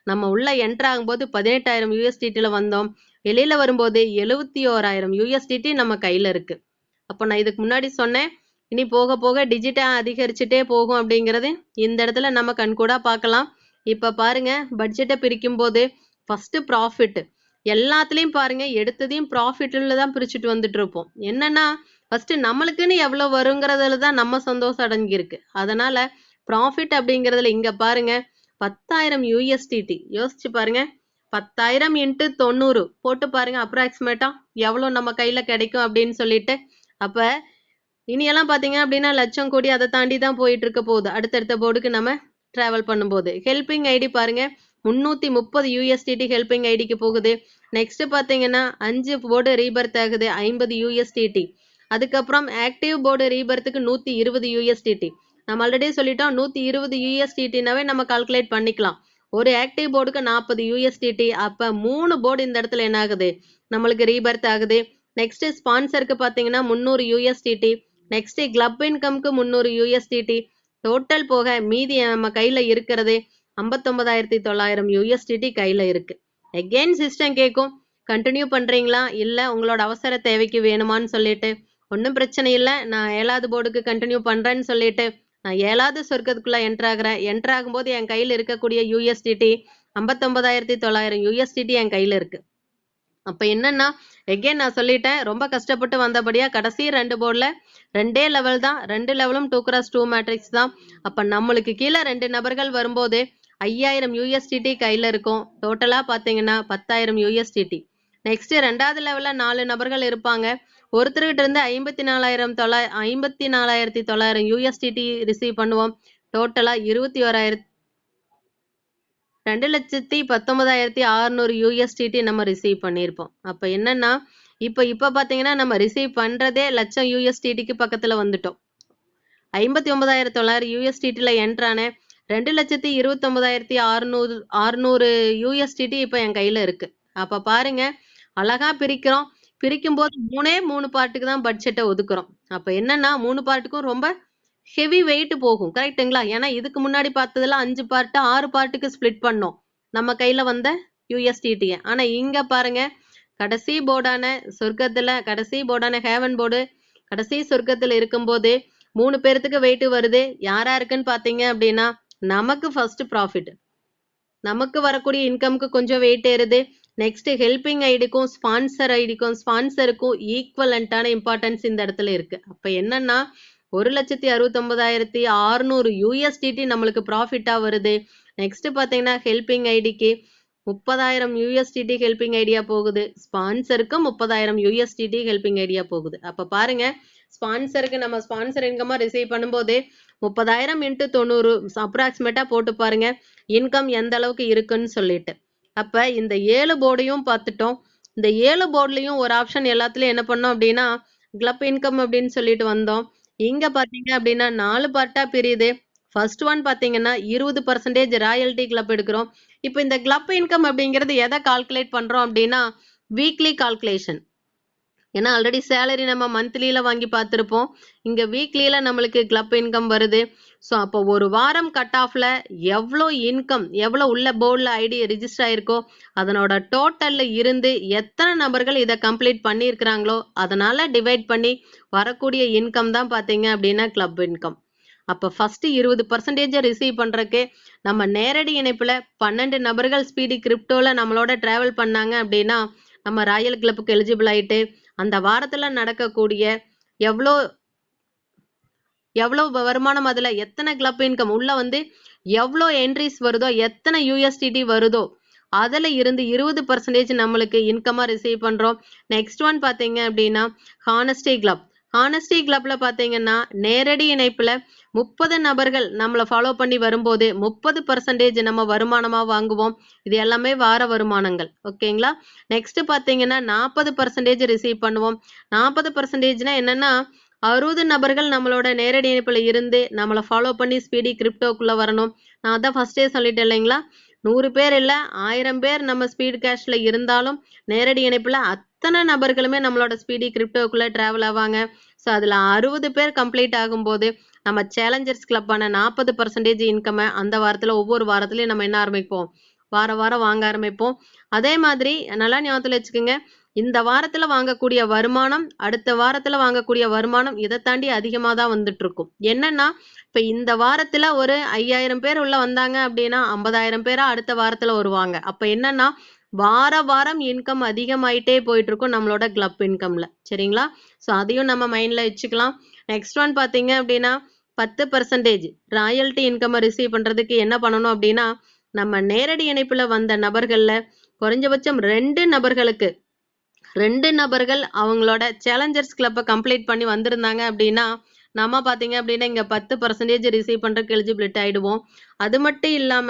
நம்ம உள்ள என்டர் ஆகும்போது 18,000 USDTல வந்தோம். வெளியில வரும்போது 71,000 USDT நம்ம கையில இருக்கு. அப்போ நான் இதுக்கு முன்னாடி சொன்னேன், இனி போக போக டிஜிட்டா அதிகரிச்சுட்டே போகும் அப்படிங்கிறது இந்த இடத்துல நம்ம கண்கூடா பார்க்கலாம். இப்ப பாருங்க, பட்ஜெட்டை பிரிக்கும் போது ஃபர்ஸ்ட் ப்ராஃபிட் எல்லாத்துலயும் பாருங்க, எடுத்ததையும் ப்ராஃபிட்ல தான் பிரிச்சுட்டு வந்துட்டு இருப்போம். என்னன்னா ஃபர்ஸ்ட் நம்மளுக்குன்னு எவ்வளவு வருங்கிறதுல தான் நம்ம சந்தோஷம் அடங்கியிருக்கு. அதனால ப்ராஃபிட் அப்படிங்கிறதுல இங்க பாருங்க 10,000 USDT. யோசிச்சு பாருங்க, 10,000 இன்ட்டு 90 போட்டு பாருங்க, அப்ராக்சிமேட்டா எவ்வளவு நம்ம கையில கிடைக்கும் அப்படின்னு சொல்லிட்டு. அப்ப இனியெல்லாம் பாத்தீங்க அப்படின்னா லட்சம் கோடி அதை தாண்டி தான் போயிட்டு இருக்க போகுது அடுத்தடுத்த போர்டுக்கு நம்ம டிராவல் பண்ணும்போது. ஹெல்பிங் ஐடி பாருங்க 330 USDT ஹெல்பிங் ஐடிக்கு போகுது. நெக்ஸ்ட் பாத்தீங்கன்னா 5 போர்டு ரீபர்த் ஆகுது 50 USDT. அதுக்கப்புறம் ஆக்டிவ் போர்டு ரீபர்த்துக்கு 120 USDT. நம்ம ஆல்ரெடி சொல்லிட்டோம் 120 USDTனாவே நம்ம கால்குலேட் பண்ணிக்கலாம். ஒரு ஆக்டிவ் போர்டுக்கு 40 USDT. அப்ப 3 போர்டு இந்த இடத்துல என்ன ஆகுது, நம்மளுக்கு ரீபர்த் ஆகுது. நெக்ஸ்ட் ஸ்பான்சருக்கு பாத்தீங்கன்னா 300 USDT. நெக்ஸ்ட் கிளப் இன்கம்க்கு 300 USDT. டோட்டல் போக மீதி நம்ம கையில இருக்கிறது 59,900 USDT கையில இருக்கு. எகெயின் சிஸ்டம் கேட்கும், கண்டினியூ பண்றீங்களா இல்ல உங்களோட அவசர தேவைக்கு வேணுமான்னு சொல்லிட்டு. ஒன்றும் பிரச்சனை இல்லை, நான் 7வது போர்டுக்கு கண்டினியூ பண்றேன்னு சொல்லிட்டு நான் 7வது சொர்க்கத்துக்குள்ள என்டர் ஆகுறேன். என்டர் ஆகும்போது என் கையில இருக்கக்கூடிய USDT 59,900 USDT என் கையில இருக்கு. அப்ப என்னன்னா எகெயின் நான் சொல்லிட்டேன், ரொம்ப கஷ்டப்பட்டு வந்தபடியா கடைசி 2 போர்டுல 2 லெவல் தான், 2 லெவலும் 2x2 மேட்ரிக்ஸ் தான். அப்ப நம்மளுக்கு கீழே 2 நபர்கள் வரும்போது 5,000 USDT கையில இருக்கும். டோட்டலா பாத்தீங்கன்னா 10,000 USDT. நெக்ஸ்ட் 2வது லெவல்ல 4 நபர்கள் இருப்பாங்க. ஒருத்தர்கிட்ட இருந்து 54,900 USDT ரிசீவ் பண்ணுவோம். டோட்டலா 2,19,600 USDT நம்ம ரிசீவ் பண்ணியிருப்போம். அப்ப என்னன்னா இப்ப பாத்தீங்கன்னா நம்ம ரிசீவ் பண்றதே லட்சம் USDTக்கு பக்கத்துல வந்துட்டோம். 59,900 USDTல என்ட்ரான 2,29,600 USDT இப்ப என் கையில இருக்கு. அப்ப பாருங்க, அழகா பிரிக்கிறோம். பிரிக்கும் போது 3 பார்ட்டுக்கு தான் பட்ஜெட்டை ஒதுக்குறோம். அப்ப என்னன்னா 3 பார்ட்டுக்கும் ரொம்ப ஹெவி வெயிட் போகும். கரெக்டுங்களா? ஏன்னா இதுக்கு முன்னாடி பார்த்ததுல 5 பார்ட் 6 பார்ட்டுக்கு ஸ்பிளிட் பண்ணோம் நம்ம கையில வந்த USDT. ஆனா இங்க பாருங்க, கடைசி போர்டான சொர்க்கத்துல, கடைசி போர்டான ஹேவன் போர்டு கடைசி சொர்க்கத்துல இருக்கும்போது 3 பேர்த்துக்கு வெயிட் வருது. யாரா இருக்குன்னு பாத்தீங்க அப்படின்னா நமக்கு ஃபர்ஸ்ட் ப்ராஃபிட், நமக்கு வரக்கூடிய இன்கம்க்கு கொஞ்சம் வெயிட் ஏறுது. நெக்ஸ்ட் ஹெல்பிங் ஐடிக்கும் ஸ்பான்சருக்கும் ஈக்குவலண்டான இம்பார்ட்டன்ஸ் இந்த இடத்துல இருக்கு. அப்ப என்னன்னா 1,69,600 USDT நம்மளுக்கு ப்ராஃபிட்டா வருது. நெக்ஸ்ட் பாத்தீங்கன்னா ஹெல்பிங் ஐடிக்கு 30,000 USDT ஹெல்பிங் ஐடியா போகுது. ஸ்பான்சருக்கும் 30,000 USDT ஹெல்பிங் ஐடியா போகுது. அப்ப பாருங்க, ஸ்பான்சருக்கு நம்ம ஸ்பான்சர் இன்கமா ரிசீவ் பண்ணும்போது 30,000 இன்ட்டு 90 அப்ராக்சிமேட்டா போட்டு பாருங்க இன்கம் எந்த அளவுக்கு இருக்குன்னு சொல்லிட்டு. அப்ப இந்த 7 போர்டையும் பார்த்துட்டோம். இந்த 7 போர்ட்லயும் ஒரு ஆப்ஷன் எல்லாத்துலயும் என்ன பண்ணோம் அப்படின்னா கிளப் இன்கம் அப்படின்னு சொல்லிட்டு வந்தோம். இங்க பாத்தீங்க அப்படின்னா 4 பார்ட்டா பிரியுது. ஃபர்ஸ்ட் ஒன் பாத்தீங்கன்னா 20% ராயல்டி கிளப் எடுக்கிறோம். இப்போ இந்த கிளப் இன்கம் அப்படிங்கிறது எதை கால்குலேட் பண்றோம் அப்படின்னா வீக்லி கால்குலேஷன். ஏன்னா ஆல்ரெடி சேலரி நம்ம மந்த்லியில வாங்கி பார்த்துருப்போம். இங்க வீக்லியில நம்மளுக்கு கிளப் இன்கம் வருது. ஸோ அப்போ ஒரு வாரம் கட் ஆஃப்ல எவ்வளோ இன்கம் எவ்வளோ உள்ள போர்டில் ஐடி ரிஜிஸ்டர் ஆயிருக்கோ அதனோட டோட்டல்ல இருந்து எத்தனை நபர்கள் இதை கம்ப்ளீட் பண்ணியிருக்கிறாங்களோ அதனால டிவைட் பண்ணி வரக்கூடிய இன்கம் தான் பார்த்தீங்க அப்படின்னா கிளப் இன்கம். அப்போ ஃபர்ஸ்ட் 20% ரிசீவ் பண்றதுக்கு நம்ம நேரடி இணைப்புல 12 நபர்கள் ஸ்பீடி கிரிப்டோல நம்மளோட டிராவல் பண்ணாங்க அப்படின்னா நம்ம ராயல் கிளப்புக்கு எலிஜிபிள் ஆயிட்டு அந்த வாரத்துல நடக்கக்கூடிய எவ்வளோ எவ்வளவு வருமானம், அதுல எத்தனை கிளப் இன்கம் உள்ள வந்து எவ்வளோ என்ட்ரிஸ் வருதோ எத்தனை யூஎஸ்டிடி வருதோ அதுல இருந்து 20% நம்மளுக்கு இன்கமா ரிசீவ் பண்றோம். நெக்ஸ்ட் ஒன் பாத்தீங்க அப்படின்னா ஹானஸ்டி கிளப். ஹானஸ்டி கிளப்ல பாத்தீங்கன்னா நேரடி இணைப்புல 30 நபர்கள் நம்மளை ஃபாலோ பண்ணி வரும்போது 30% நம்ம வருமானமா வாங்குவோம். இது எல்லாமே வார வருமானங்கள். ஓகேங்களா? நெக்ஸ்ட் பாத்தீங்கன்னா 40% ரிசீவ் பண்ணுவோம். 40%னா என்னன்னா 60 நபர்கள் நம்மளோட நேரடி இணைப்புல இருந்து நம்மளை ஃபாலோ பண்ணி ஸ்பீடி கிரிப்டோக்குள்ள வரணும். நான் அதான் ஃபர்ஸ்டே சொல்லிட்டேன் இல்லைங்களா? 100 பேர் இல்ல 1000 பேர் நம்ம ஸ்பீட் கேஷ்ல இருந்தாலும் நேரடி இணைப்புல அத்தனை நபர்களுமே நம்மளோட ஸ்பீடி கிரிப்டோக்குள்ள டிராவல் ஆவாங்க. ஸோ அதுல 60 பேர் கம்ப்ளீட் ஆகும்போது நம்ம சேலஞ்சர்ஸ் கிளப்பான 40% இன்கம் அந்த வாரத்துல ஒவ்வொரு வாரத்திலயும் நம்ம என்ன ஆரம்பிப்போம், வார வாரம் வாங்க ஆரம்பிப்போம். அதே மாதிரி நல்லா ஞாபகத்துல வச்சுக்கோங்க, இந்த வாரத்துல வாங்கக்கூடிய வருமானம் அடுத்த வாரத்துல வாங்கக்கூடிய வருமானம் இதை தாண்டி அதிகமா தான் வந்துட்டு இருக்கும். என்னன்னா இப்ப இந்த வாரத்துல ஒரு 5000 பேர் உள்ள வந்தாங்க அப்படின்னா 50,000 பேரா அடுத்த வாரத்துல வருவாங்க. அப்ப என்னன்னா வார வாரம் இன்கம் அதிகமாயிட்டே போயிட்டு இருக்கும் நம்மளோட கிளப் இன்கம்ல. சரிங்களா? ஸோ அதையும் நம்ம மைண்ட்ல வச்சுக்கலாம். நெக்ஸ்ட் ஒன் பாத்தீங்க அப்படின்னா 10% ராயல்டி இன்கம் ரிசீவ் பண்றதுக்கு என்ன பண்ணணும் அப்படின்னா நம்ம நேரடி இணைப்புல வந்த நபர்கள்ல குறைஞ்சபட்சம் 2 நபர்கள் அவங்களோட சேலஞ்சர்ஸ் கிளப்பை கம்ப்ளீட் பண்ணி வந்திருந்தாங்க அப்படின்னா நம்ம பாத்தீங்க அப்படின்னா இங்க 10% ரிசீவ் பண்றதுக்கு எலிஜிபிலிட்டி ஆயிடுவோம். அது மட்டும் இல்லாம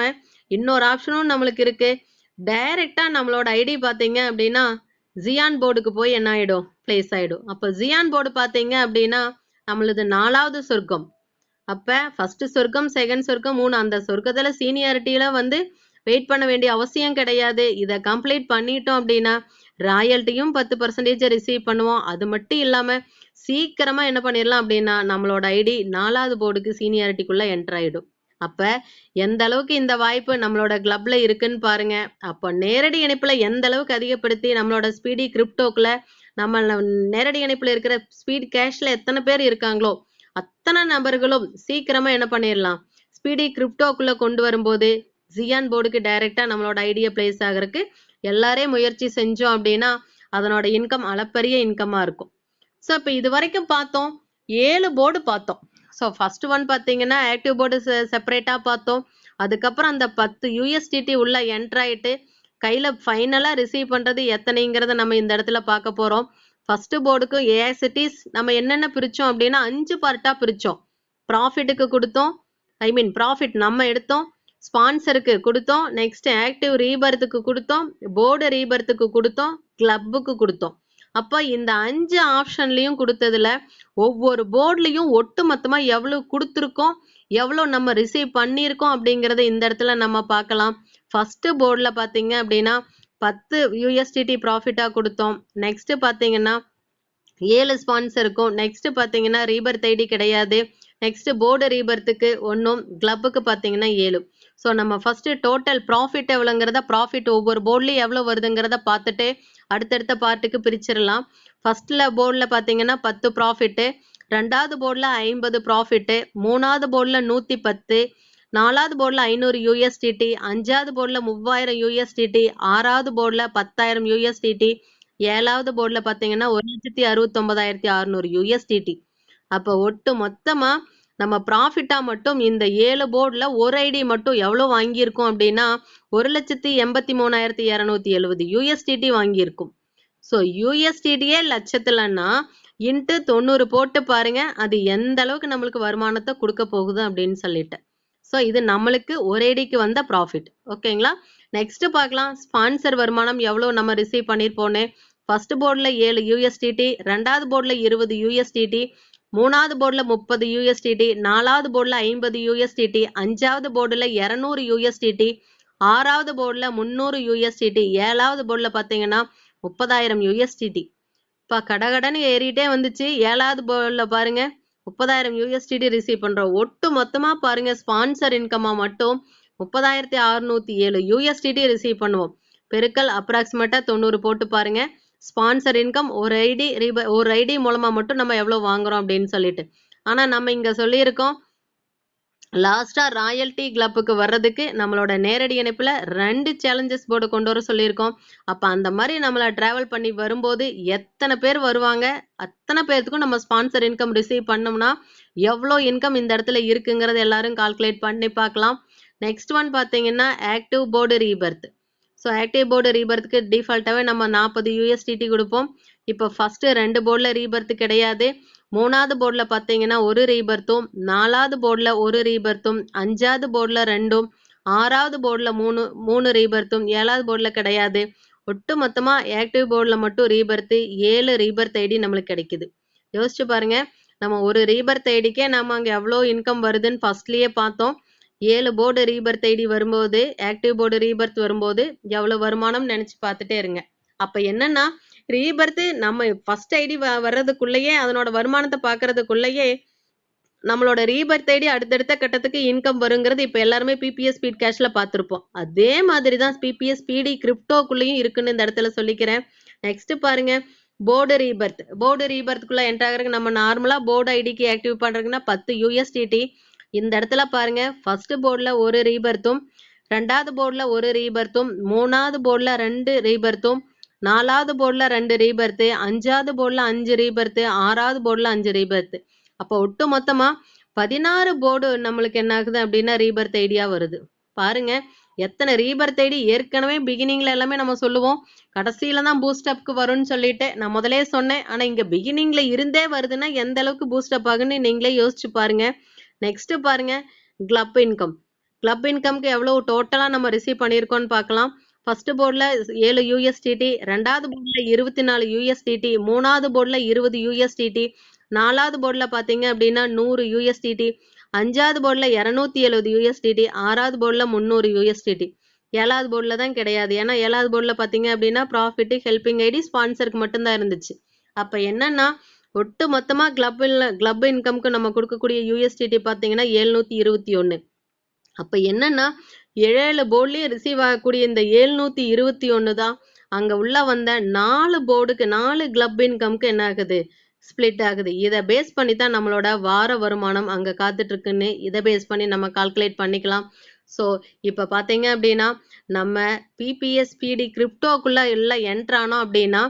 இன்னொரு ஆப்ஷனும் நம்மளுக்கு இருக்கு. டைரக்டா நம்மளோட ஐடி பாத்தீங்க அப்படின்னா ஜியான் போர்டுக்கு போய் என்ன ஆயிடும், பிளேஸ் ஆயிடும். அப்ப ஜியான் போர்டு பாத்தீங்க அப்படின்னா நம்மளது 4வது சொர்க்கம். அப்ப ஃபர்ஸ்ட் சொர்க்கம், செகண்ட் சொர்க்கம், 3 அந்த சொர்க்கத்துல சீனியாரிட்டியில வந்து வெயிட் பண்ண வேண்டிய அவசியம் கிடையாது. இதை கம்ப்ளீட் பண்ணிட்டோம் அப்படின்னா ராயல்ட்டியும் 10% ரிசீவ் பண்ணுவோம். அது மட்டும் இல்லாம சீக்கிரமா என்ன பண்ணிடலாம் அப்படின்னா நம்மளோட ஐடி 4வது போர்டுக்கு சீனியாரிட்டிக்குள்ள என்டர் ஆயிடும். அப்ப எந்த அளவுக்கு இந்த வாய்ப்பு நம்மளோட கிளப்ல இருக்குன்னு பாருங்க. அப்ப நேரடி இணைப்புல எந்த அளவுக்கு அதிகப்படுத்தி நம்மளோட ஸ்பீடி கிரிப்டோக்குள்ள நம்ம நேரடி இணைப்புல இருக்கிற ஸ்பீட் கேஷ்ல எத்தனை பேர் இருக்காங்களோ அத்தனை நபர்களும் சீக்கிரமா என்ன பண்ணிடலாம், ஸ்பீடி கிரிப்டோக்குள்ள கொண்டு வரும்போது ஜியான் போர்டுக்கு டைரக்டா நம்மளோட ஐடியா பிளேஸ் ஆகிறதுக்கு எல்லாரையும் முயற்சி செஞ்சோம் அப்படின்னா அதனோட இன்கம் அளப்பரிய இன்கமா இருக்கும். ஸோ இப்போ இது வரைக்கும் பார்த்தோம் 7 போர்டு பார்த்தோம். ஸோ ஃபர்ஸ்ட் ஒன் பார்த்தீங்கன்னா ஆக்டிவ் போர்டு செப்பரேட்டா பார்த்தோம். அதுக்கப்புறம் அந்த 10 யூஎஸ்டிடி உள்ள என்டர் ஆயிட்டு கையில ஃபைனலா ரிசீவ் பண்றது எத்தனைங்கிறத நம்ம இந்த இடத்துல பார்க்க போறோம். ஃபர்ஸ்ட் போர்டுக்கு ஏஎஸ்டிஸ் நம்ம என்னென்ன பிரிச்சோம் அப்படின்னா 5 பார்ட்டா பிரிச்சோம். ப்ராஃபிட்டுக்கு கொடுத்தோம், ப்ராஃபிட் நம்ம எடுத்தோம், ஸ்பான்சருக்கு கொடுத்தோம், நெக்ஸ்ட் ஆக்டிவ் ரீபர்த்துக்கு கொடுத்தோம், போர்டு ரீபர்த்துக்கு கொடுத்தோம், கிளப்புக்கு கொடுத்தோம். அப்ப இந்த 5 ஆப்ஷன்லயும் கொடுத்ததுல ஒவ்வொரு போர்ட்லயும் ஒட்டு மொத்தமா எவ்வளவு கொடுத்துருக்கோம், எவ்வளவு நம்ம ரிசீவ் பண்ணியிருக்கோம் அப்படிங்கறத இந்த இடத்துல நம்ம பார்க்கலாம். ஃபர்ஸ்ட் போர்டுல பாத்தீங்க அப்படின்னா 10 யூஎஸ்டிடி ப்ராஃபிட்டா கொடுத்தோம். நெக்ஸ்ட் பாத்தீங்கன்னா 7 ஸ்பான்சருக்கும், நெக்ஸ்ட் பாத்தீங்கன்னா ரீபர்த் ஐடி கிடையாது, நெக்ஸ்ட் போர்டு ரீபர்த்துக்கு 1, கிளப்புக்கு பாத்தீங்கன்னா 7. ஸோ நம்ம ஃபர்ஸ்ட் டோட்டல் ப்ராஃபிட் எவ்வளோங்கிறத, ப்ராஃபிட் ஒவ்வொரு போர்ட்லயும் எவ்வளவு வருதுங்கிறத பார்த்துட்டு அடுத்தடுத்த பார்ட்டுக்கு பிரிச்சிடலாம். ஃபர்ஸ்ட்ல போர்டுல பாத்தீங்கன்னா 10 ப்ராஃபிட், 2வது போர்டுல 50 ப்ராஃபிட், 3வது போர்டுல 110, 4வது போர்டுல 500 யூஎஸ்டிடி, 5வது போர்டுல 3000 யூஎஸ்டிடி, 6வது போர்டுல 10,000 யூஎஸ்டிடி, 7வது போர்டுல பாத்தீங்கன்னா 1,69,600 யூஎஸ்டிடி. அப்ப ஒட்டு மொத்தமா நம்ம ப்ராஃபிட்டா மட்டும் இந்த 7 போர்டுல ஒரு ஐடி மட்டும் எவ்வளவு வாங்கியிருக்கோம் அப்படின்னா 1,83,270 யூஎஸ்டிடி வாங்கியிருக்கும். ஸோ யூஎஸ்டிடியே லட்சத்துலன்னா இன்ட்டு 90 போட்டு பாருங்க அது எந்த அளவுக்கு நம்மளுக்கு வருமானத்தை கொடுக்க போகுது அப்படின்னு சொல்லிட்டு. ஸோ இது நம்மளுக்கு ஒரு ஐடிக்கு வந்த ப்ராஃபிட். ஓகேங்களா? நெக்ஸ்ட் பார்க்கலாம் ஸ்பான்சர் வருமானம் எவ்வளவு நம்ம ரிசீவ் பண்ணிருப்போன்னு. ஃபர்ஸ்ட் போர்டில் 7 USDT, ரெண்டாவது போர்டில் 20 USDT, மூணாவது போர்டில் 30 USDT, நாலாவது போர்டில் 50 USDT, அஞ்சாவது போர்டில் 200 USDT, ஆறாவது போர்டில் 300 USDT, ஏழாவது போர்டில் பார்த்தீங்கன்னா 30,000 USDT. இப்போ கடகடன்னு ஏறிட்டே வந்துச்சு. ஏழாவது போர்டில் பாருங்க 30,000 USDT ரிசீவ் பண்றோம். ஒட்டு மொத்தமா பாருங்க ஸ்பான்சர் இன்கமா மட்டும் 30,607 USDT ரிசீவ் பண்ணுவோம். பெருக்கல் அப்ராக்சிமேட்டா 90 போட்டு பாருங்க. ஸ்பான்சர் இன்கம் ஒரு ஐடி மூலமா மட்டும் நம்ம எவ்வளவு வாங்குறோம் அப்படின்னு சொல்லிட்டு. ஆனா நம்ம இங்க சொல்லியிருக்கோம் லாஸ்டா ராயல்டி கிளப்புக்கு வர்றதுக்கு நம்மளோட நேரடி இணைப்புல 2 சேலஞ்சஸ் போர்டு கொண்டு வர சொல்லியிருக்கோம். அப்ப அந்த மாதிரி நம்மள டிராவல் பண்ணி வரும்போது எத்தனை பேர் வருவாங்க, அத்தனை பேர்த்துக்கும் நம்ம ஸ்பான்சர் இன்கம் ரிசீவ் பண்ணோம்னா எவ்வளோ இன்கம் இந்த இடத்துல இருக்குங்கிறது எல்லாரும் கால்குலேட் பண்ணி பார்க்கலாம். நெக்ஸ்ட் ஒன் பார்த்தீங்கன்னா active board rebirth. So active board ரீபர்த்துக்கு டிஃபால்ட்டாகவே நம்ம 40 USDT கொடுப்போம். இப்போ ஃபர்ஸ்ட் 2 போர்டில் ரீபர்த் கிடையாது. மூணாவது போர்டில் பார்த்தீங்கன்னா ஒரு ரீபர்த்தும், நாலாவது போர்டில் ஒரு ரீபர்த்தும், அஞ்சாவது போர்டில் 2ம், ஆறாவது போர்டில் 3 ரீபர்த்தும், ஏழாவது போர்டில் கிடையாது. ஒட்டு மொத்தமாக ஆக்டிவ் போர்டில் மட்டும் ரீபர்த்து 7 ரீபர்த் ஐடி நம்மளுக்கு கிடைக்குது. யோசிச்சு பாருங்க, நம்ம ஒரு ரீபர்த் ஐடிக்கே நம்ம அங்கே எவ்வளோ இன்கம் வருதுன்னு ஃபர்ஸ்ட்லேயே பார்த்தோம். 7 போர்டு ரீபர்த் ஐடி வரும்போது, ஆக்டிவ் போர்டு ரீபர்த் வரும்போது எவ்வளவு வருமானம் நினைச்சு பார்த்துட்டே இருங்க. அப்ப என்னன்னா ரீபர்த் நம்ம ஃபர்ஸ்ட் ஐடி வர்றதுக்குள்ளேயே அதனோட வருமானத்தை பார்க்கறதுக்குள்ளேயே நம்மளோட ரீபர்த் ஐடி அடுத்தடுத்த கட்டத்துக்கு இன்கம் வருங்கிறது இப்ப எல்லாருமே பிபிஎஸ் ஸ்பீட் கேஷ்ல பார்த்திருப்போம். அதே மாதிரி தான் பிபிஎஸ் ஸ்பீடி கிரிப்டோக்குள்ளேயும் இருக்குன்னு இந்த இடத்துல சொல்லிக்கிறேன். நெக்ஸ்ட் பாருங்க போர்டு ரீபர்த். போர்டு ரீபர்த்துக்குள்ள என்ட்ரு ஆகிறதுக்கு நம்ம நார்மலா போர்டு ஐடிக்கு ஆக்டிவ் பண்றதுக்குன்னா 10 USDT. இந்த இடத்துல பாருங்க ஃபர்ஸ்ட் போர்டில் ஒரு ரீபர்த்தும், ரெண்டாவது போர்டில் ஒரு ரீபர்த்தும், மூணாவது போர்டில் 2 ரீபர்த்தும், நாலாவது போர்டில் 2 ரீபர்த்து, அஞ்சாவது போர்டில் 5 ரீபர்த்து, ஆறாவது போர்டில் 5 ரீபர்த்து. அப்போ ஒட்டு மொத்தமா 16 போர்டு நம்மளுக்கு என்ன ஆகுது அப்படின்னா ரீபர்த் ஐடியா வருது. பாருங்க எத்தனை ரீபர்த் ஐடி. ஏற்கனவே பிகினிங்ல எல்லாமே நம்ம சொல்லுவோம் கடைசியில தான் பூஸ்ட் அப்க்கு வரும்னு சொல்லிட்டு நான் முதலே சொன்னேன். ஆனா இங்க பிகினிங்ல இருந்தே வருதுன்னா எந்த அளவுக்கு பூஸ்ட் அப் ஆகுன்னு நீங்களே யோசிச்சு பாருங்க. நெக்ஸ்ட் பாருங்க கிளப் இன்கம். கிளப் இன்கம்க்கு எவ்வளவு டோட்டலா நம்ம ரிசீவ் பண்ணியிருக்கோம்னு பார்க்கலாம். ஃபர்ஸ்ட் போர்டில் 7 USDT, ரெண்டாவது போர்டில் 24 USDT, மூணாவது போர்டில் 20 USDT, நாலாவது போர்டில் பார்த்தீங்க அப்படின்னா 100 USDT, அஞ்சாவது போர்டில் 270 USDT, ஆறாவது போர்டில் 300 USDT. ஏழாவது போர்டில் தான் கிடையாது. ஏன்னா ஏழாவது போர்டில் பார்த்தீங்க அப்படின்னா ப்ராஃபிட், ஹெல்பிங் ஐடி, ஸ்பான்சருக்கு மட்டும்தான் இருந்துச்சு. அப்போ என்னன்னா ஒட்டு மொத்தமா கிளப் இன்கம்க்கு நம்ம கொடுக்கக்கூடிய USDT பார்த்தீங்கன்னா 721. அப்ப என்னன்னா 7 போர்ட்லயும் ரிசீவ் ஆகக்கூடிய இந்த 721 தான் அங்க உள்ள வந்த 4 போர்டுக்கு 4 கிளப் இன்கம்க்கு என்ன ஆகுது, ஸ்பிளிட் ஆகுது. இதை பேஸ் பண்ணி தான் நம்மளோட வார வருமானம் அங்க காத்துட்டு இருக்குன்னு இதை பேஸ் பண்ணி நம்ம கால்குலேட் பண்ணிக்கலாம். ஸோ இப்போ பார்த்தீங்க அப்படின்னா நம்ம பிபிஎஸ் பிடி கிரிப்டோக்குள்ள எல்லாம் என்ட்ரானோம் அப்படின்னா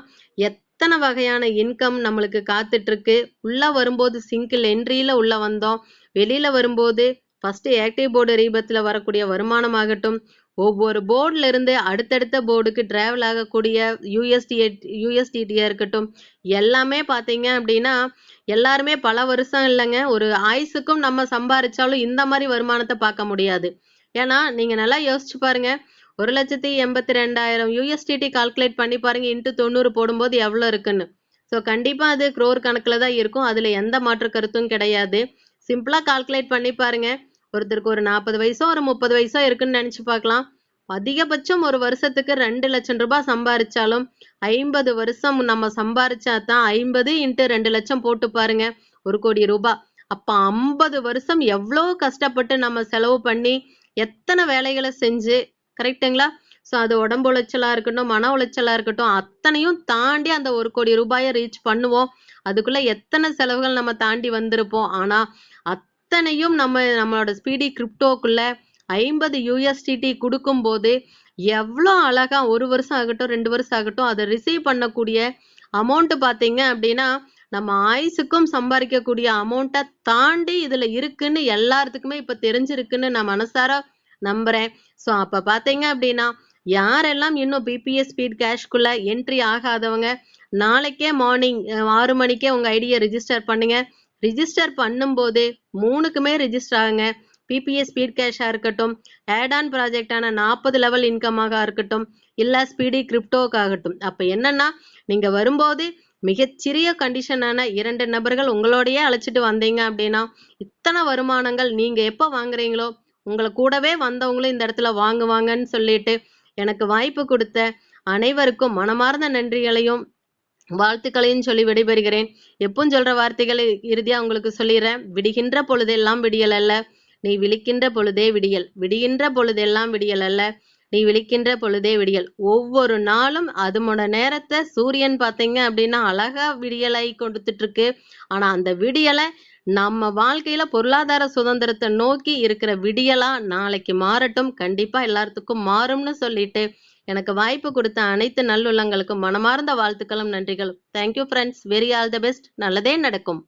எத்தனை வகையான இன்கம் நம்மளுக்கு காத்துட்டு இருக்கு. உள்ள வரும்போது சிங்கிள் என்ட்ரியில உள்ள வந்தோம், வெளியில வரும்போது ஃபர்ஸ்ட் ஆக்டிவ் போர்டு ரீபத்துல வரக்கூடிய வருமானம் ஆகட்டும், ஒவ்வொரு போர்டுல இருந்து அடுத்தடுத்த போர்டுக்கு டிராவல் ஆகக்கூடிய யூஎஸ்டிடியா இருக்கட்டும், எல்லாமே பார்த்தீங்க அப்படின்னா எல்லாருமே பல வருஷம் இல்லைங்க, ஒரு ஆயுசுக்கும் நம்ம சம்பாரிச்சாலும் இந்த மாதிரி வருமானத்தை பார்க்க முடியாது. ஏன்னா நீங்க நல்லா யோசிச்சு பாருங்க, 1,82,000 USDT கால்குலேட் பண்ணி பாருங்க, இன்ட்டு 90 போடும்போது எவ்வளோ இருக்குன்னு. ஸோ கண்டிப்பா அது க்ரோர் கணக்கில் தான் இருக்கும், அதுல எந்த மாற்று கருத்தும் கிடையாது. சிம்பிளா கால்குலேட் பண்ணி பாருங்க. ஒருத்தருக்கு ஒரு 40 வயசோ ஒரு 30 வயசோ இருக்குன்னு நினைச்சு பார்க்கலாம். அதிகபட்சம் ஒரு வருஷத்துக்கு 2 லட்சம் ரூபாய் சம்பாரிச்சாலும் 50 வருஷம் நம்ம சம்பாரிச்சா தான் 50 × 2 லட்சம் போட்டு பாருங்க, 1 கோடி ரூபாய். அப்ப 50 வருஷம் எவ்வளோ கஷ்டப்பட்டு நம்ம செலவு பண்ணி எத்தனை வேலைகளை செஞ்சு, கரெக்டுங்களா? ஸோ அது உடம்பு உளைச்சலா இருக்கட்டும், மன உளைச்சலா இருக்கட்டும், அத்தனையும் தாண்டி அந்த 1 கோடி ரூபாயை ரீச் பண்ணுவோம். அதுக்குள்ள எத்தனை செலவுகள் நம்ம தாண்டி வந்திருப்போம். ஆனா அத்தனையும் நம்மளோட ஸ்பீடி கிரிப்டோக்குள்ள 50 USDT கொடுக்கும் போது எவ்வளோ அழகா 1 வருஷம் ஆகட்டும் 2 வருஷம் ஆகட்டும் அதை ரிசீவ் பண்ணக்கூடிய அமௌண்ட் பார்த்தீங்க அப்படின்னா நம்ம ஆயுசுக்கும் சம்பாதிக்கக்கூடிய அமௌண்ட்டை தாண்டி இதுல இருக்குன்னு எல்லாத்துக்குமே இப்ப தெரிஞ்சிருக்குன்னு நான் மனசார நம்புறேன். ஸோ அப்ப பாத்தீங்க அப்படின்னா யாரெல்லாம் இன்னும் பிபிஎஸ் ஸ்பீட் கேஷ்குள்ள என்ட்ரி ஆகாதவங்க நாளைக்கே மார்னிங் 6 மணிக்கே உங்க ஐடியை ரிஜிஸ்டர் பண்ணுங்க. ரிஜிஸ்டர் பண்ணும்போது 3க்குமே ரிஜிஸ்டர் ஆகுங்க. பிபிஎஸ் ஸ்பீட் கேஷா இருக்கட்டும், ஆட் ஆன் ப்ராஜெக்டான 40 லெவல் இன்கமாக இருக்கட்டும், இல்ல ஸ்பீடி கிரிப்டோக்காகட்டும். அப்ப என்னன்னா நீங்க வரும்போது மிகச்சிறிய கண்டிஷனான 2 நபர்கள் உங்களோடயே அழைச்சிட்டு வந்தீங்க அப்படின்னா இத்தனை வருமானங்கள் நீங்க எப்ப வாங்குறீங்களோ உங்களை கூடவே வந்தவங்களும் இந்த இடத்துல வாங்குவாங்கன்னு சொல்லிட்டு எனக்கு வாய்ப்பு கொடுத்த அனைவருக்கும் மனமார்ந்த நன்றிகளையும் வாழ்த்துக்களையும் சொல்லி விடைபெறுகிறேன். எப்பவும் சொல்ற வார்த்தைகளை இறுதியா உங்களுக்கு சொல்லிடுறேன். விடுகின்ற பொழுதெல்லாம் விடியல் அல்ல, நீ விழிக்கின்ற பொழுதே விடியல். விடுகின்ற பொழுதெல்லாம் விடியல் அல்ல, நீ விழிக்கின்ற பொழுதே விடியல். ஒவ்வொரு நாளும் அதனோட நேரத்தை சூரியன் பார்த்தீங்க அப்படின்னா அழகா விடியலை கொடுத்துட்டு இருக்கு. ஆனா அந்த விடியலை நம்ம வாழ்க்கையில பொருளாதார சுதந்திரத்தை நோக்கி இருக்கிற விடியலா நாளைக்கு மாறட்டும். கண்டிப்பா எல்லாத்துக்கும் மாறும்னு சொல்லிட்டு எனக்கு வாய்ப்பு கொடுத்த அனைத்து நல்லுள்ளங்களுக்கும் மனமார்ந்த வாழ்த்துக்களும் நன்றிகளும். Thank you friends. Very all the best. நல்லதே நடக்கும்.